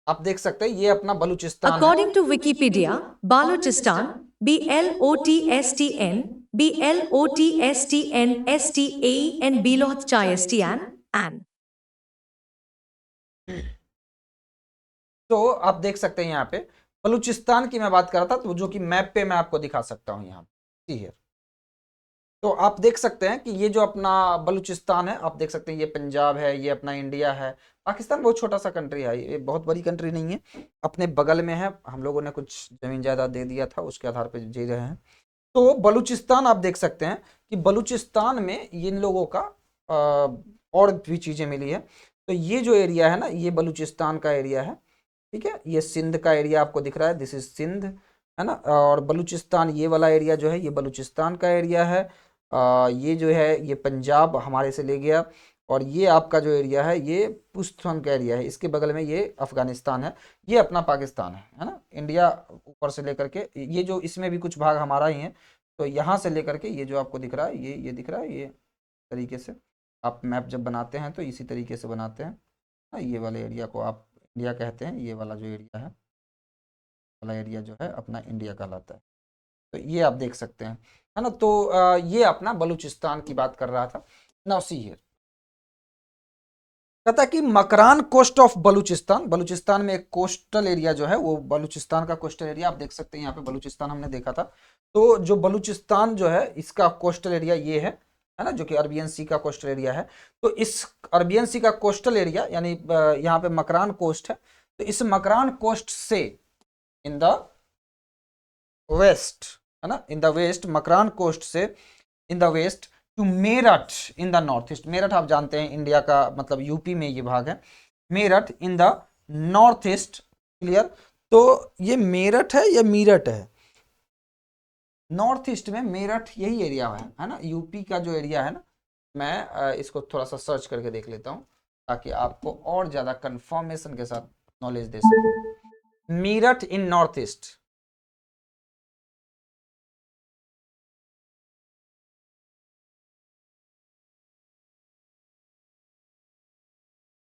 आप देख सकते हैं, ये अपना बलूचिस्तान है। According to Wikipedia, Balochistan, BLOTSTN, BLOTSTN, STAE, and Belochchayestian, and तो आप देख सकते हैं यहाँ पे बलूचिस्तान की मैं बात कर रहा था, तो जो कि मैप पे मैं आपको दिखा सकता हूँ यहाँ पे। तो आप देख सकते हैं कि ये जो अपना बलूचिस्तान है, आप देख सकते हैं ये पंजाब है, ये अपना इंडिया है। पाकिस्तान बहुत छोटा सा कंट्री है, ये बहुत बड़ी कंट्री नहीं है, अपने बगल में है। हम लोगों ने कुछ जमीन जायदाद दे दिया था, उसके आधार पर जी रहे हैं। तो बलूचिस्तान आप देख सकते हैं कि बलूचिस्तान में इन लोगों का और भी चीजें मिली है। तो ये जो एरिया है ना, ये बलूचिस्तान का एरिया है, ठीक है। ये सिंध का एरिया आपको दिख रहा है, दिस इज सिंध, है ना। और बलूचिस्तान ये वाला एरिया जो है ये बलूचिस्तान का एरिया है। ये जो है ये पंजाब हमारे से ले गया। और ये आपका जो एरिया है ये पुश्तैन का एरिया है, इसके बगल में ये अफगानिस्तान है, ये अपना पाकिस्तान है ना। इंडिया ऊपर से लेकर के ये जो इसमें भी कुछ भाग हमारा ही है। तो यहाँ से लेकर के ये जो आपको दिख रहा है ये दिख रहा है, ये तरीके से आप मैप जब बनाते हैं तो इसी तरीके से बनाते हैं। ये वाले एरिया को आप इंडिया कहते हैं, ये वाला जो एरिया है वाला एरिया जो है अपना इंडिया कहलाता है। तो ये आप देख सकते हैं, है ना। तो ये अपना बलूचिस्तान की बात कर रहा था। नाउ सी हियर, कहता है कि मकरान कोस्ट ऑफ बलूचिस्तान, बलूचिस्तान में एक कोस्टल एरिया जो है वो बलूचिस्तान का कोस्टल एरिया आप देख सकते हैं। यहाँ पे बलूचिस्तान हमने देखा था। तो जो बलूचिस्तान जो है इसका कोस्टल एरिया ये है ना, जो कि अरबियन सी का कोस्टल एरिया है। तो इस अरबियन सी का कोस्टल एरिया यानी यहाँ पे मकरान कोस्ट है। तो इस मकरान कोस्ट से इन द वेस्ट, है ना, in the west, Makran coast से in the west to Meerut in the north east. Meerut आप जानते हैं इंडिया का मतलब यूपी में ये भाग है। Meerut in the north east, clear. तो ये मेरठ है या मीरठ है, नॉर्थ ईस्ट में मेरठ यही एरिया है ना, यूपी का जो एरिया है ना। मैं इसको थोड़ा सा सर्च करके देख लेता हूँ ताकि आपको और ज्यादा कंफर्मेशन के साथ नॉलेज दे सकूं। मीरठ इन नॉर्थ ईस्ट,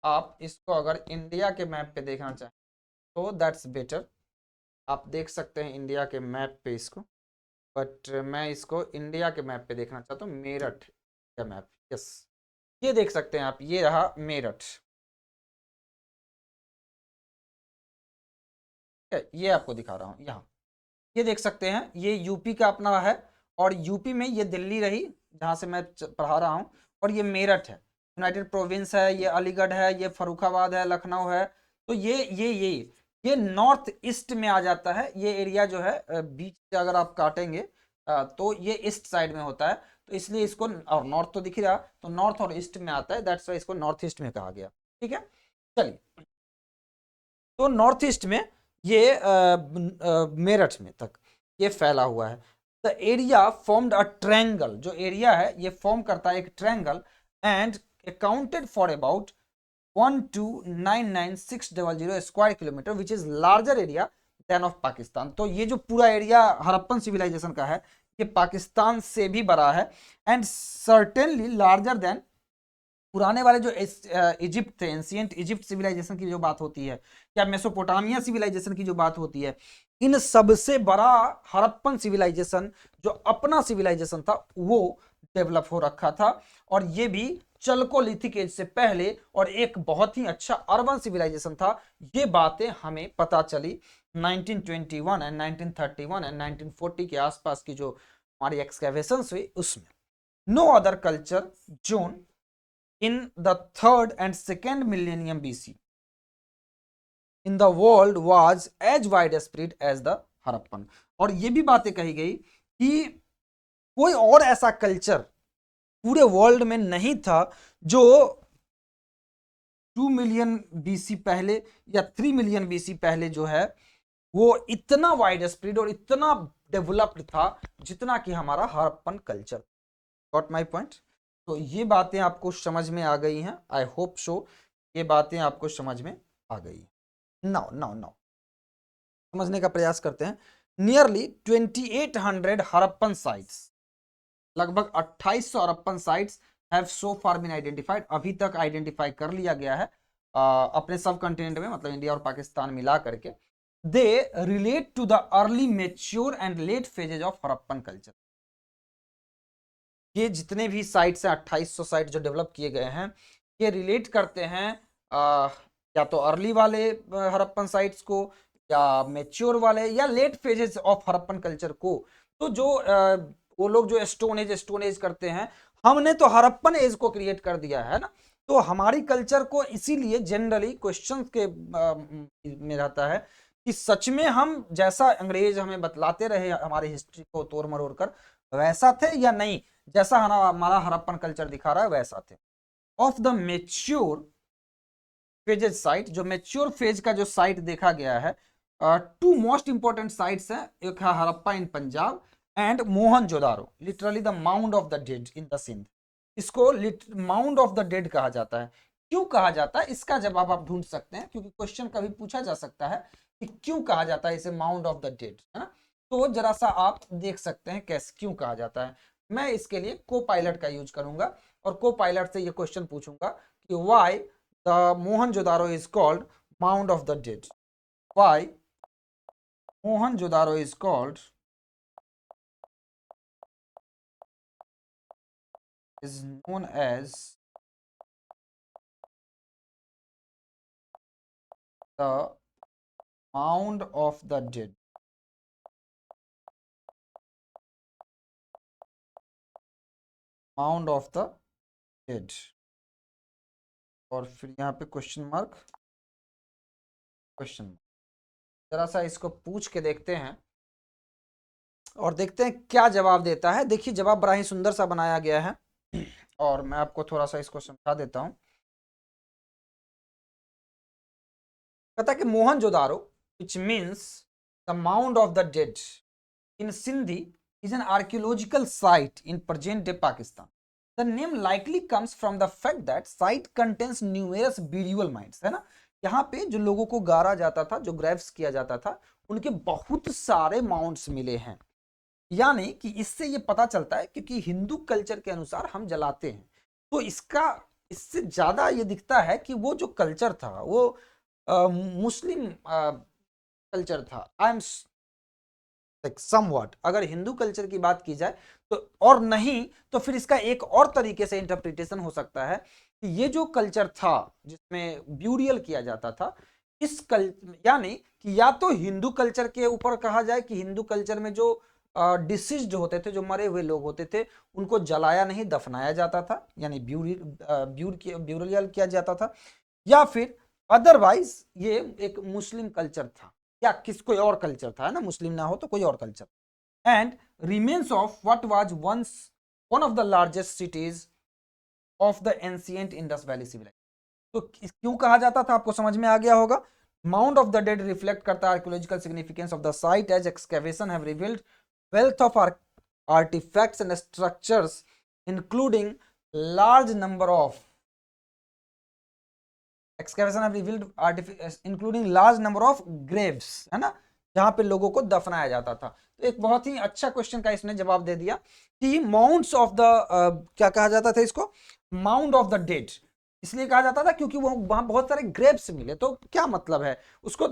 आप इसको अगर इंडिया के मैप पे देखना चाहें तो दैट्स बेटर। आप देख सकते हैं इंडिया के मैप पे इसको, बट मैं इसको इंडिया के मैप पे देखना चाहता हूँ, मेरठ का मैप। यस, ये देख सकते हैं आप, ये रहा मेरठ, ये आपको दिखा रहा हूँ यहाँ। ये देख सकते हैं ये यूपी का अपना है, और यूपी में ये दिल्ली रही जहाँ से मैं पढ़ा रहा हूँ, और ये मेरठ है, यूनाइटेड प्रोविंस है, ये अलीगढ़ है, ये फरुखाबाद है, लखनऊ है। तो ये नॉर्थ ईस्ट में आ जाता है। ये एरिया जो है बीच से अगर आप काटेंगे तो ये ईस्ट साइड में होता है। तो इसलिए इसको, और नॉर्थ तो दिख ही रहा, तो नॉर्थ और ईस्ट में आता है, दैट्स वाई इसको नॉर्थ ईस्ट में कहा गया। ठीक है, चलिए। तो नॉर्थ ईस्ट में ये मेरठ में तक ये फैला हुआ है। The area formed a triangle, जो एरिया है ये फॉर्म करता है एक triangle, and accounted for about 1299600 square kilometre, which is larger area than of Pakistan. तो ये जो पूरा एरिया हड़प्पन सिविलाइजेशन का है ये पाकिस्तान से भी बड़ा है, एंड सर्टेनली लार्जर देन पुराने वाले जो इजिप्ट थे, एंशिएंट इजिप्ट सिविलाइजेशन की जो बात होती है, या मेसोपोटामिया सिविलाइजेशन की जो बात होती है, इन सबसे बड़ा हड़प्पन सिविलाइजेशन जो अपना सिविलाइजेशन था वो डेवलप हो रखा था। और ये भी चल्कोलिथिक एज से पहले, और एक बहुत ही अच्छा अर्बन सिविलाइजेशन था। ये बातें हमें पता चली 1921 एंड 1931 एंड 1940 के आसपास की जो हमारी एक्सकैवेशंस हुई उसमें। No other culture zone in the third and second millennium BC in the world was as widespread as the Harappan. और ये भी बातें कही गई कि कोई और ऐसा कल्चर पूरे वर्ल्ड में नहीं था जो 2 मिलियन बीसी पहले या 3 मिलियन बीसी पहले जो है वो इतना वाइड स्प्रेड और इतना डेवलप्ड था जितना कि हमारा Harappan culture. Got my point. तो ये बातें आपको समझ में आ गई हैं, आई होप सो ये बातें आपको समझ में आ गई। नाउ नाउ नाउ समझने का प्रयास करते हैं। नियरली 2800 हड़प्पन साइट्स, लगभग 2800 Harappan sites have so far been identified, अभी तक आइडेंटिफाई कर लिया गया है अपने सब कंटिनेंट में, मतलब इंडिया और पाकिस्तान मिला करके। They relate to the early mature and late phases of Harappan culture. ये जितने भी साइट्स हैं 2800 साइट जो डेवलप किए गए हैं ये रिलेट करते हैं या तो अर्ली वाले हड़प्पन साइट्स को, या मेच्योर वाले, या late phases of Harappan culture को। तो जो वो लोग जो स्टोन एज करते हैं, हमने तो हड़प्पन एज को क्रिएट कर दिया है ना। तो हमारी कल्चर को इसीलिए जनरली क्वेश्चन के में रहता है कि सच में हम जैसा अंग्रेज हमें बतलाते रहे हमारी हिस्ट्री को तोड़ मरोड़ कर, वैसा थे या नहीं, जैसा हमारा हड़प्पन कल्चर दिखा रहा है वैसा थे। Of the mature phases site, जो मेच्योर फेज का जो साइट देखा गया है, टू मोस्ट इंपॉर्टेंट साइट्स हैं, एक है Harappa in Punjab and Mohenjodaro, literally the mound of the dead in the Sindh. इसको माउंड ऑफ द डेड कहा जाता है। क्यों कहा जाता है, इसका जवाब आप ढूंढ सकते हैं, क्योंकि क्वेश्चन कभी पूछा जा सकता है कि क्यों कहा जाता है इसे माउंड ऑफ द डेड, है ना। तो जरा सा आप देख सकते हैं कैसे क्यों कहा जाता है। मैं इसके लिए को पायलट का यूज करूंगा और को पायलट से ये क्वेश्चन पूछूंगा कि Y the Mohenjo-daro is called Mound of the Dead. Why Mohenjo-daro is called is known as the Mound of the Dead. Mound of the Dead. और फिर यहाँ पे क्वेश्चन मार्क, क्वेश्चन। जरा सा इसको पूछ के देखते हैं और देखते हैं क्या जवाब देता है। देखिए जवाब बड़ा ही सुंदर सा बनाया गया है और मैं आपको थोड़ा सा इसको समझा देता हूं। कहता है कि Mohenjodaro which means the mound of the dead in Sindhi is an archaeological site in present day Pakistan. The name likely comes from the fact that site contains numerous burial mounds, है ना। यहाँ पे जो लोगों को गाड़ा जाता था, जो ग्रेव्स किया जाता था, उनके बहुत सारे माउंट्स मिले हैं। यानी कि इससे ये पता चलता है, क्योंकि हिंदू कल्चर के अनुसार हम जलाते हैं, तो इसका इससे ज्यादा ये दिखता है कि वो जो कल्चर था वो मुस्लिम कल्चर था। आई एम समवॉट, अगर हिंदू कल्चर की बात की जाए तो, और नहीं तो फिर इसका एक और तरीके से इंटरप्रिटेशन हो सकता है कि ये जो कल्चर था जिसमें ब्यूरियल किया जाता था, इस यानी कि या तो हिंदू कल्चर के ऊपर कहा जाए कि हिंदू कल्चर में जो डिसीज्ड होते थे, जो मरे हुए लोग होते थे, उनको जलाया नहीं दफनाया जाता था, यानी ब्यूरियल किया जाता था, या फिर अदरवाइज ये एक मुस्लिम कल्चर था, या कोई और कल्चर था, है ना, मुस्लिम ना हो तो कोई और culture. And remains of what was once one of the largest cities of the ancient Indus valley civilisation. तो क्यों कहा जाता था, आपको समझ में आ गया होगा। Mound of the dead reflect करता है archaeological significance of the site as excavation have revealed wealth of artifacts and structures including large number of excavation have revealed including large number of graves, है ना, जहां पे लोगों को दफनाया जाता था। तो एक बहुत ही अच्छा क्वेश्चन का इसने जवाब दे दिया कि माउंड्स ऑफ द क्या कहा जाता था इसको, माउंड ऑफ द डेड इसलिए कहा जाता था क्योंकि वो वहां बहुत सारे ग्रेव्स मिले। तो क्या मतलब है उसको,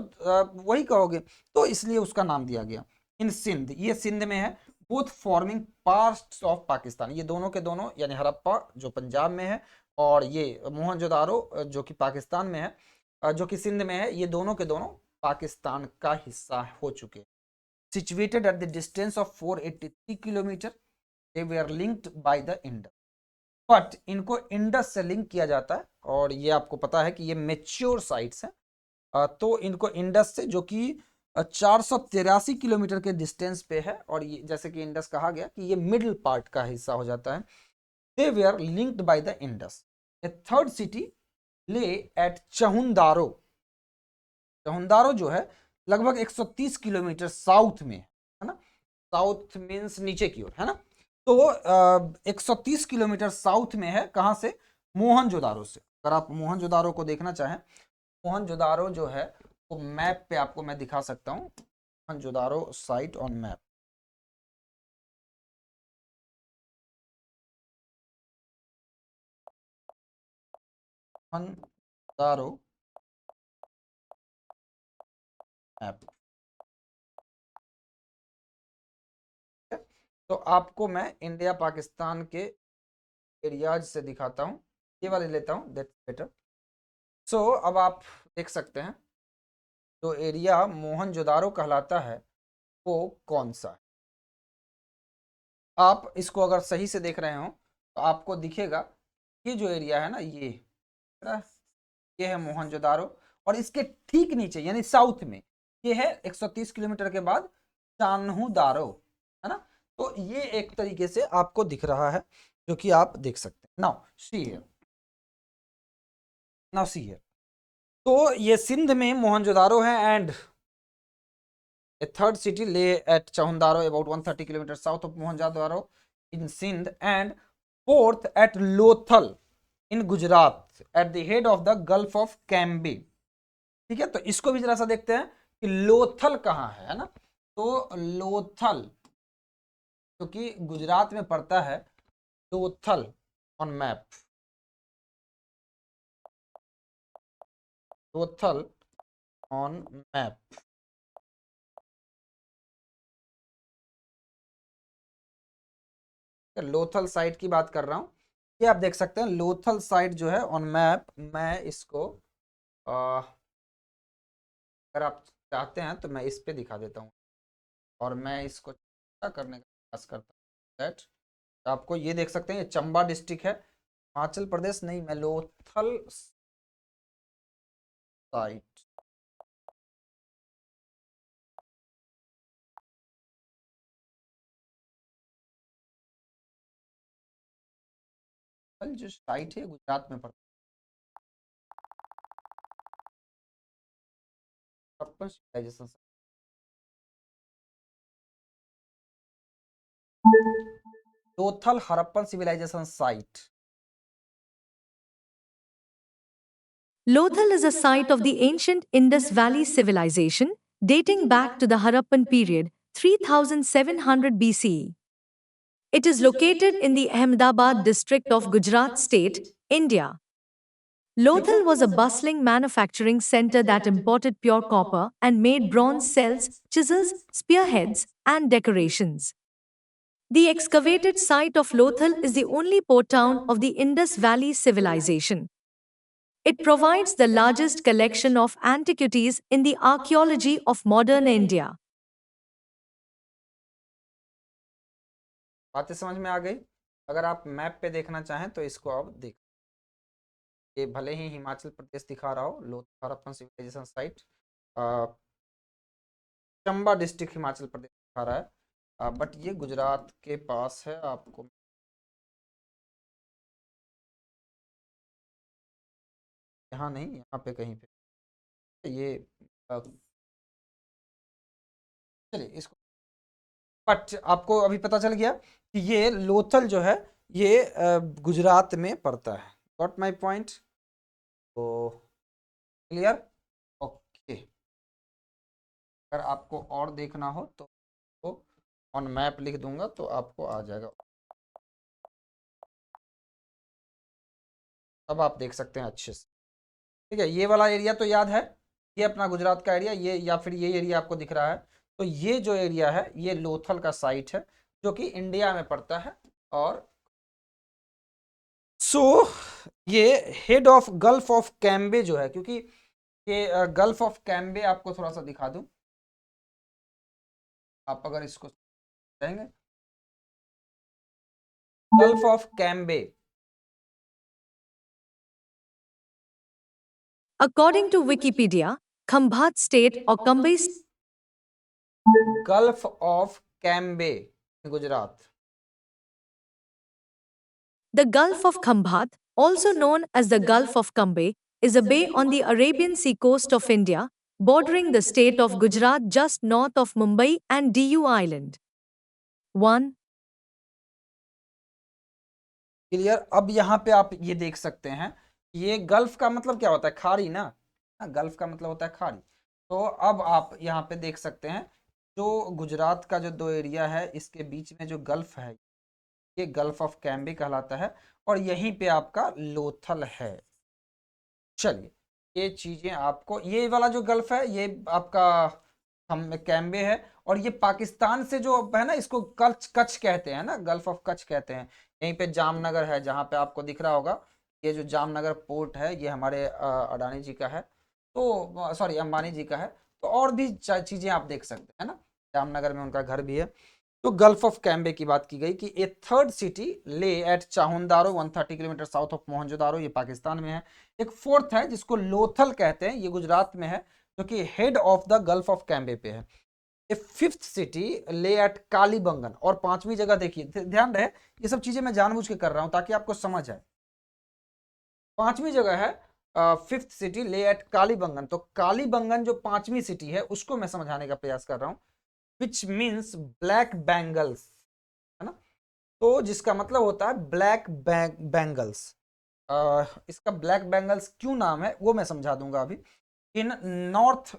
वही कहोगे, तो इसलिए उसका नाम दिया गया। इन सिंध, ये सिंध में है, both forming parts of Pakistan, ये दोनों के दोनों, यानी हड़प्पा जो पंजाब में है और ये मोहनजोदारो जो कि पाकिस्तान में है, जो कि सिंध में है, ये दोनों के दोनों पाकिस्तान का हिस्सा हो चुके हैं। Situated at the distance of 483 kilometre, they were linked by the Indus, but इनको इंडस से लिंक किया जाता है और ये आपको पता है कि ये मेच्योर साइट्स हैं। तो इनको इंडस से, जो कि 483 किलोमीटर के डिस्टेंस पे है, और ये जैसे कि इंडस कहा गया कि ये मिडिल पार्ट का हिस्सा हो जाता है। They were linked by the Indus. A third city lay at Chanhudaro, Chanhudaro जो है लगभग 130 किलोमीटर साउथ में है ना, साउथ मीन्स नीचे की ओर, है ना। तो 130 किलोमीटर साउथ में है, कहां से, मोहनजोदारो से। अगर आप मोहनजोदारो को देखना चाहें, मोहनजोदारो जो है वो मैप पे आपको मैं दिखा सकता हूं, Mohenjodaro site on map. Mohenjodaro map, तो आपको मैं इंडिया पाकिस्तान के एरियाज से दिखाता हूं, ये वाले लेता हूं, दैट्स बेटर। सो अब आप देख सकते हैं जो एरिया मोहनजोदारो कहलाता है वो कौन सा है। आप इसको अगर सही से देख रहे हो तो आपको दिखेगा ये जो एरिया है ना, ये है मोहनजोदारो, और इसके ठीक नीचे यानी साउथ में ये है 130 किलोमीटर के बाद चान्हू दारो, है ना। तो ये एक तरीके से आपको दिख रहा है जो कि आप देख सकते हैं। Now see here, now see here, तो ये सिंध में मोहनजोदारो है and a third city lay at Chahundaro about 130 kilometers south of Mohenjo-daro in Sindh, and fourth at Lothal in Gujarat at the head of the Gulf of Cambay। ठीक है, तो इसको भी जरा सा देखते हैं कि लोथल कहाँ है ना। तो लोथल जो कि गुजरात में पड़ता है, Lothal on map, Lothal on map, Lothal site की बात कर रहा हूं। ये आप देख सकते हैं लोथल साइट जो है ऑन मैप। मैं इसको अगर आप चाहते हैं तो मैं इस पे दिखा देता हूँ और मैं इसको क्या करने का प्रयास करता हूँ दैट आपको ये देख सकते हैं, ये चंबा डिस्ट्रिक्ट है, हिमाचल प्रदेश नहीं, मैं लोथल साइट, जो साइट है गुजरात में पड़ता है। Lothal Harappan civilisation site. Lothal is a site of the ancient Indus Valley civilization dating back to the Harappan period, 3700 BCE. It is located in the Ahmedabad district of Gujarat state, India. Lothal was a bustling manufacturing center that imported pure copper and made bronze cells, chisels, spearheads, and decorations. The excavated site of Lothal is the only port town of the Indus Valley civilization. It provides the largest collection of antiquities in the archaeology of modern India. बातें समझ में आ गई। अगर आप map पे देखना चाहें तो इसको आप देख, ये भले ही हिमाचल प्रदेश दिखा रहा हो, Lothal Harappan civilisation site Chamba district Himachal Pradesh दिखा रहा है, बट ये गुजरात के पास है। आपको यहाँ नहीं, यहाँ पे कहीं पे ये चलिए इसको, बट आपको अभी पता चल गया कि ये लोथल जो है ये गुजरात में पड़ता है। Got my point? तो क्लियर? ओके। अगर आपको और देखना हो तो ऑन मैप लिख दूंगा तो आपको आ जाएगा। अब आप देख सकते हैं अच्छे से। ठीक है, ये वाला एरिया तो याद है, ये अपना गुजरात का एरिया, ये या फिर ये एरिया आपको दिख रहा है, तो ये जो एरिया है ये लोथल का साइट है जो कि इंडिया में पड़ता है। और सो ये head of gulf of Cambay जो है, क्योंकि ये गल्फ ऑफ कैम्बे आपको थोड़ा सा दिखा दूं, आप अगर इसको कहेंगे gulf of Cambay. According to Wikipedia, Khambhat State or Kambay gulf of Cambay Gujarat. The Gulf of Khambhat, also known as the Gulf of Cambay, is a bay on the Arabian Sea coast of India, bordering the state of Gujarat just north of Mumbai and Diu Island. 1. Clear? अब यहाँ पे आप ये देख सकते हैं, ये gulf का मतलब क्या होता है? खाड़ी ना। गल्फ का मतलब होता है खाड़ी। तो अब आप यहाँ पे देख सकते हैं जो गुजरात का जो दो एरिया है इसके बीच में जो गल्फ है ये गल्फ ऑफ कैम्बे कहलाता है, और यहीं पे आपका लोथल है। चलिए, ये चीजें आपको, ये वाला जो गल्फ है ये आपका हम कैम्बे है, और ये पाकिस्तान से जो है ना इसको कच्छ कच्छ कहते हैं ना, गल्फ ऑफ कच्छ कहते हैं। यहीं पे जामनगर है, जहाँ पे आपको दिख रहा होगा ये जो जामनगर पोर्ट है ये हमारे अडानी जी का है। तो सॉरी अंबानी जी का है। तो और भी चीजें आप देख सकते हैं ना, जामनगर में उनका घर भी है। तो गल्फ ऑफ कैम्बे की बात की गई कि a third city lay at Chanhudaro 130 kilometre south of Mohenjodaro, ये पाकिस्तान में है। एक फोर्थ है जिसको लोथल कहते हैं, ये गुजरात में है, जो कि head of the gulf of Cambay पे है। A fifth city lay eight Kalibangan, और पांचवी जगह देखिए, ध्यान रहे ये सब चीजें मैं जानबूझ के कर रहा हूं ताकि आपको समझ आए। पांचवी जगह है fifth city lay eight Kalibangan. तो कालीबंगन जो पांचवी सिटी है उसको मैं समझाने का प्रयास कर रहा हूं, विच मीन्स ब्लैक बैंगल्स, है ना। तो जिसका मतलब होता है ब्लैक बैंगल्स। इसका ब्लैक बैंगल्स क्यों नाम है वो मैं समझा दूंगा अभी। इन नॉर्थ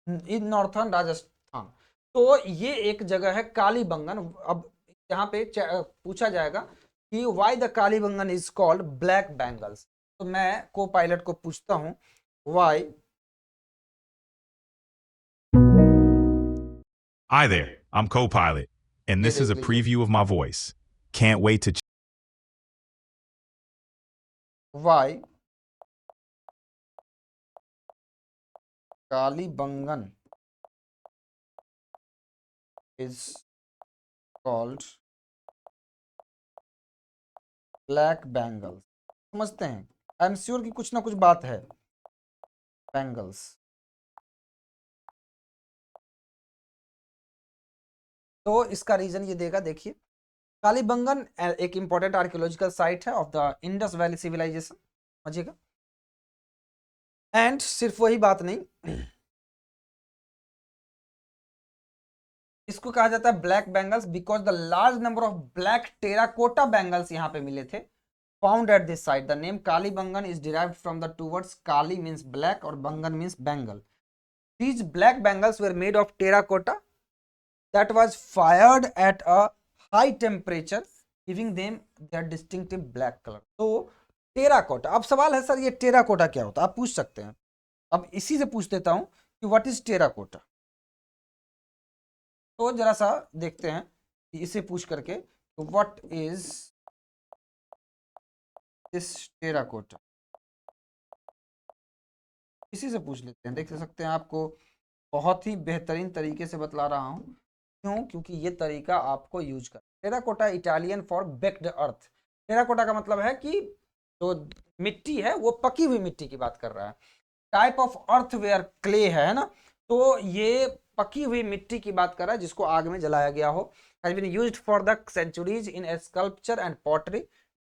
इन नॉर्थर्न राजस्थान, तो ये एक जगह है कालीबंगन। अब यहाँ पे पूछा जाएगा कि why the Kalibangan is called black bangles. तो मैं को पायलट को पूछता हूं Y. Hi there, I'm Copilot, and ये this is देख a लीजिए, preview of my voice. Can't wait to why Kalibangan is called black bangles. समझते हैं, आई एम श्योर कि कुछ ना कुछ बात है। बैंगल्स, तो इसका रीजन ये देगा, देखिए कालीबंगन एक इंपॉर्टेंट आर्कियोलॉजिकल साइट है of the Indus valley civilisation, समझिएगा। एंड सिर्फ वही बात नहीं, इसको कहा जाता है black bangles because the large number of black terracotta bangles यहाँ पे मिले थे found at this site. The name Kalibangan is derived from the two words, kali means black और bangan means bangle. These black bangles were made of terracotta that was fired at a high temperature, giving them their distinctive black color. तो terracotta, अब सवाल है sir ये terracotta क्या होता है, आप पूछ सकते हैं। अब इसी से पूछ देता हूं कि व्हाट इज टेराकोटा। तो जरा सा देखते हैं कि इसे पूछ करके व्हाट इज दिस टेराकोटा, इसी से पूछ लेते हैं। देख सकते हैं, आपको बहुत ही बेहतरीन तरीके से बतला रहा हूं। क्यों? क्योंकि ये तरीका आपको यूज कर। Terracotta Italian for baked earth. Terracotta का मतलब है कि जो मिट्टी है वो पकी हुई मिट्टी की बात कर रहा है। Type of earth where clay है ना, तो ये पकी हुई मिट्टी की बात कर रहा है जिसको आग में जलाया गया हो। Has been used for the centuries in a sculpture and pottery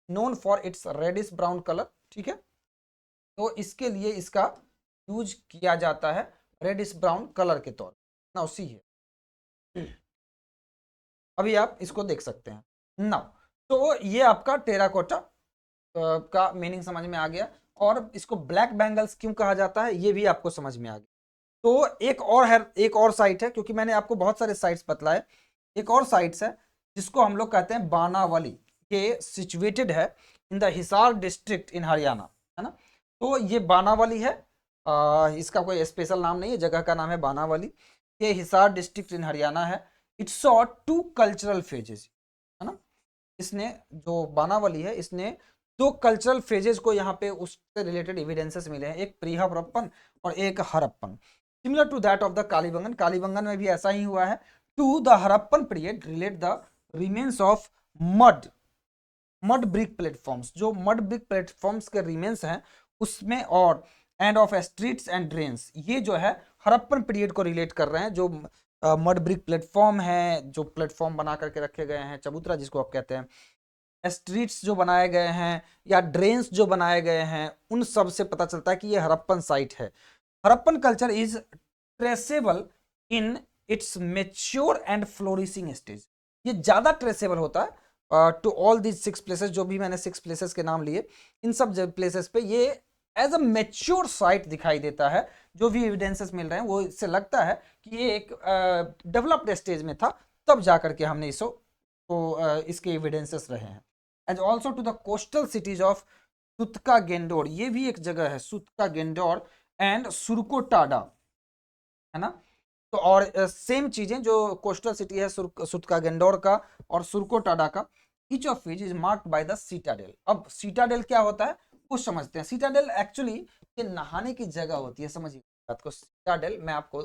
known for its reddish brown colour. ठीक है, तो इसके लिए इसका यूज किया जाता है रेडिश ब्राउन कलर के तौर ना, उसी है। अभी आप इसको देख सकते हैं नाउ। तो ये आपका टेराकोटा का मीनिंग समझ में आ गया, और इसको ब्लैक बैंगल्स क्यों कहा जाता है ये भी आपको समझ में आ गया। तो एक और है, एक और साइट है, क्योंकि मैंने आपको बहुत सारे साइट्स बतलाए। एक और साइट्स है जिसको हम लोग कहते हैं बानावली, ये सिचुएटेड है in the Hisar district in Haryana, है ना। तो ये बानावली है, इसका कोई स्पेशल नाम नहीं है, जगह का नाम है बानावली। ये हिसार डिस्ट्रिक्ट इन हरियाणा है। इट सॉ 2 कल्चरल फेजेस, है ना। इसने जो बानावली है, इसने 2 कल्चरल फेजेस को यहाँ पे उससे रिलेटेड एविडेंसेस मिले हैं, एक प्री हड़प्पन और एक Harappan, similar to that of the Kalibangan. Kalibangan में भी ऐसा ही हुआ है। To the Harappan period relate the remains of mud brick platforms, जो मड ब्रिक प्लेटफॉर्म्स के रिमेन्स हैं उसमें, और and of streets and drains, ये जो है हड़प्पन पीरियड को रिलेट कर रहे हैं। जो मड ब्रिक प्लेटफॉर्म है, जो प्लेटफॉर्म बना करके रखे गए हैं, चबूतरा जिसको आप कहते हैं, स्ट्रीट्स जो बनाए गए हैं या ड्रेन्स जो बनाए गए हैं, उन सब से पता चलता है कि ये हड़प्पन साइट है। Harappan culture is traceable in its mature and flourishing stage. ये ज्यादा ट्रेसेबल होता है टू ऑल दीज 6 प्लेसेस, जो भी मैंने 6 प्लेसेस के नाम लिए, इन सब प्लेसेस पे ये एज अ मेच्योर साइट दिखाई देता है। जो भी एविडेंसेस मिल रहे हैं वो इससे लगता है कि ये एक डेवलप्ड स्टेज में था, तब जाकर के हमने इसको इसके एविडेंसेस रहे हैं। As also to the coastal cities of Sutka Gendor, ये भी एक जगह है, सुतका गेंडोर एंड सुरकोटाडा, है ना। तो और सेम चीजें जो कोस्टल सिटी है सुतका गेंडोर का और सुरकोटाडा का, each of which is marked by the citadel. अब सीटाडेल क्या होता है वो समझते हैं। सिटाडेल एक्चुअली ये नहाने की जगह होती है, समझिए बात को। सिटाडेल मैं आपको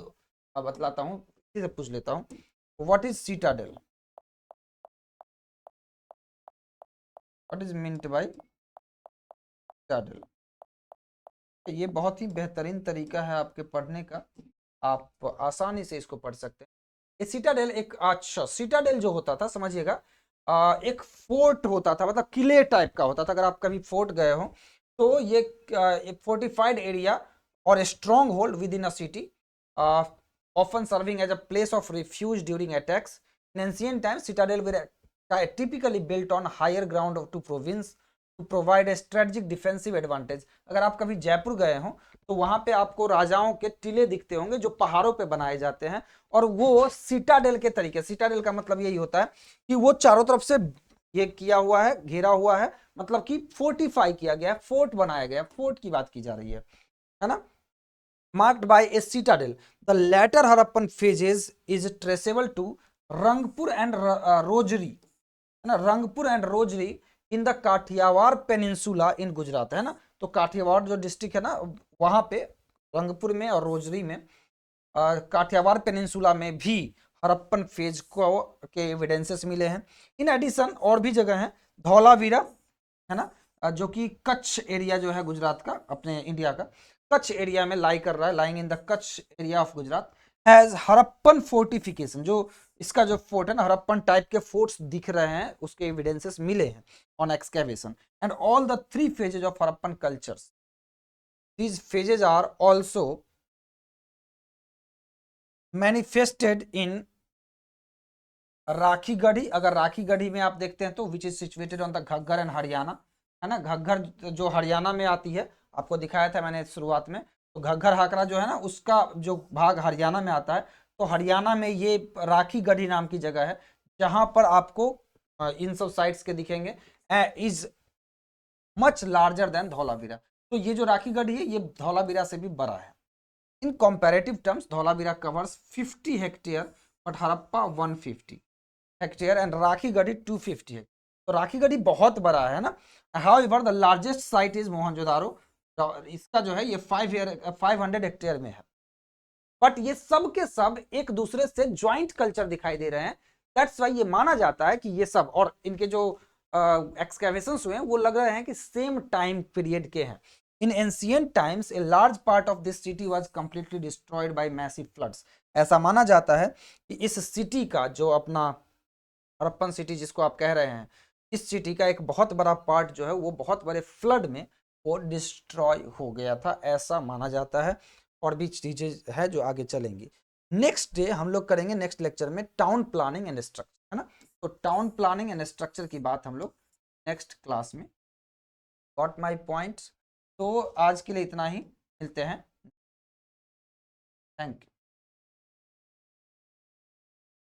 बतलाता हूँ, इसी से पूछ लेता हूँ, what is citadel, what is meant by citadel. ये बहुत ही बेहतरीन तरीका है आपके पढ़ने का, आप आसानी से इसको पढ़ सकते हैं। ये सिटाडेल एक, अच्छा सिटाडेल जो होता था समझिएगा, एक फोर्ट होता था, मतलब किले टाइप का होता था। अगर आप कभी फोर्ट गए हो तो ये एक फोर्टिफाइड एरिया और strong hold with in a city, often serving as a place of refuge during attacks. In ancient times, citadel were typically built on higher ground to province to provide a strategic defensive advantage. अगर आप कभी जयपुर गए हो तो वहां पे आपको राजाओं के टिले दिखते होंगे जो पहाड़ों पे बनाए जाते हैं, और वो सिटाडेल के तरीके, सिटाडेल का मतलब यही होता है कि वो चारों तरफ से ये किया हुआ है, घेरा हुआ है, मतलब कि फोर्टिफाई किया गया है, फोर्ट बनाया गया, फोर्ट की बात की जा रही है ना। marked by a citadel. The later Harappan phases is traceable to Rangpur and Rojri, है ना, Rangpur and Rojdi in the Kathiawar peninsula in Gujarat, है ना। तो काठियावाड़ जो डिस्ट्रिक्ट है ना, वहां पे रंगपुर में और रोजरी में, काठियावाड़ पेनिनसुला में भी हरप्पन फेज को के एविडेंसेस मिले हैं। इन एडिशन और भी जगह हैं, धौलावीरा, है ना, जो कि कच्छ एरिया जो है गुजरात का, अपने इंडिया का कच्छ एरिया में लाई कर रहा है, lying in the Kutch area of Gujarat, has Harappan fortification. जो इसका जो फोर्ट है ना, हरप्पन टाइप के फोर्ट्स दिख रहे हैं, उसके एविडेंसेस मिले हैं on excavation. And all the 3 phases of Harappan cultures, these phases are also manifested in Rakhigarhi. अगर राखीगढ़ी में आप देखते हैं तो which is situated on the Ghaggar and Haryana, है ना। घग्गर जो हरियाणा में आती है, आपको दिखाया था मैंने शुरुआत में, तो घग्गर हाकरा जो है ना, उसका जो भाग हरियाणा में आता है। तो हरियाणा में ये राखीगढ़ी नाम की जगह है, जहां पर आपको इन सब साइट्स के दिखेंगे, is much larger than Dholavira. तो ये जो राखीगढ़ी है ये धौलावीरा से भी बड़ा है। In comparative terms Dholavira covers 50 hectare but Harappa 150 hectare and Rakhigarhi 250 है। तो राखीगढ़ी बहुत बड़ा है ना। However the largest site is Mohenjodaro, इसका जो है ये 500 हेक्टेयर में है। बट ये सब के सब एक दूसरे से ज्वाइंट कल्चर दिखाई दे रहे हैं। दैट्स वाई ये माना जाता है कि ये सब और इनके जो एक्सकेवेशंस हुए हैं वो लग रहे हैं कि सेम टाइम पीरियड के हैं। इन ancient times a large part of this city was completely destroyed by massive floods. ऐसा माना जाता है कि इस सिटी का जो अपना हरप्पन सिटी जिसको आप कह रहे हैं, इस सिटी का एक बहुत बड़ा पार्ट जो है वो बहुत बड़े फ्लड में वो डिस्ट्रॉय हो गया था, ऐसा माना जाता है। और भी चीजें है जो आगे चलेंगी। नेक्स्ट डे हम लोग करेंगे, नेक्स्ट लेक्चर में टाउन प्लानिंग एंड स्ट्रक्चर, है ना। तो टाउन प्लानिंग एंड स्ट्रक्चर की बात हम लोग नेक्स्ट क्लास में, गॉट माई पॉइंट। तो आज के लिए इतना ही, मिलते हैं, थैंक यू।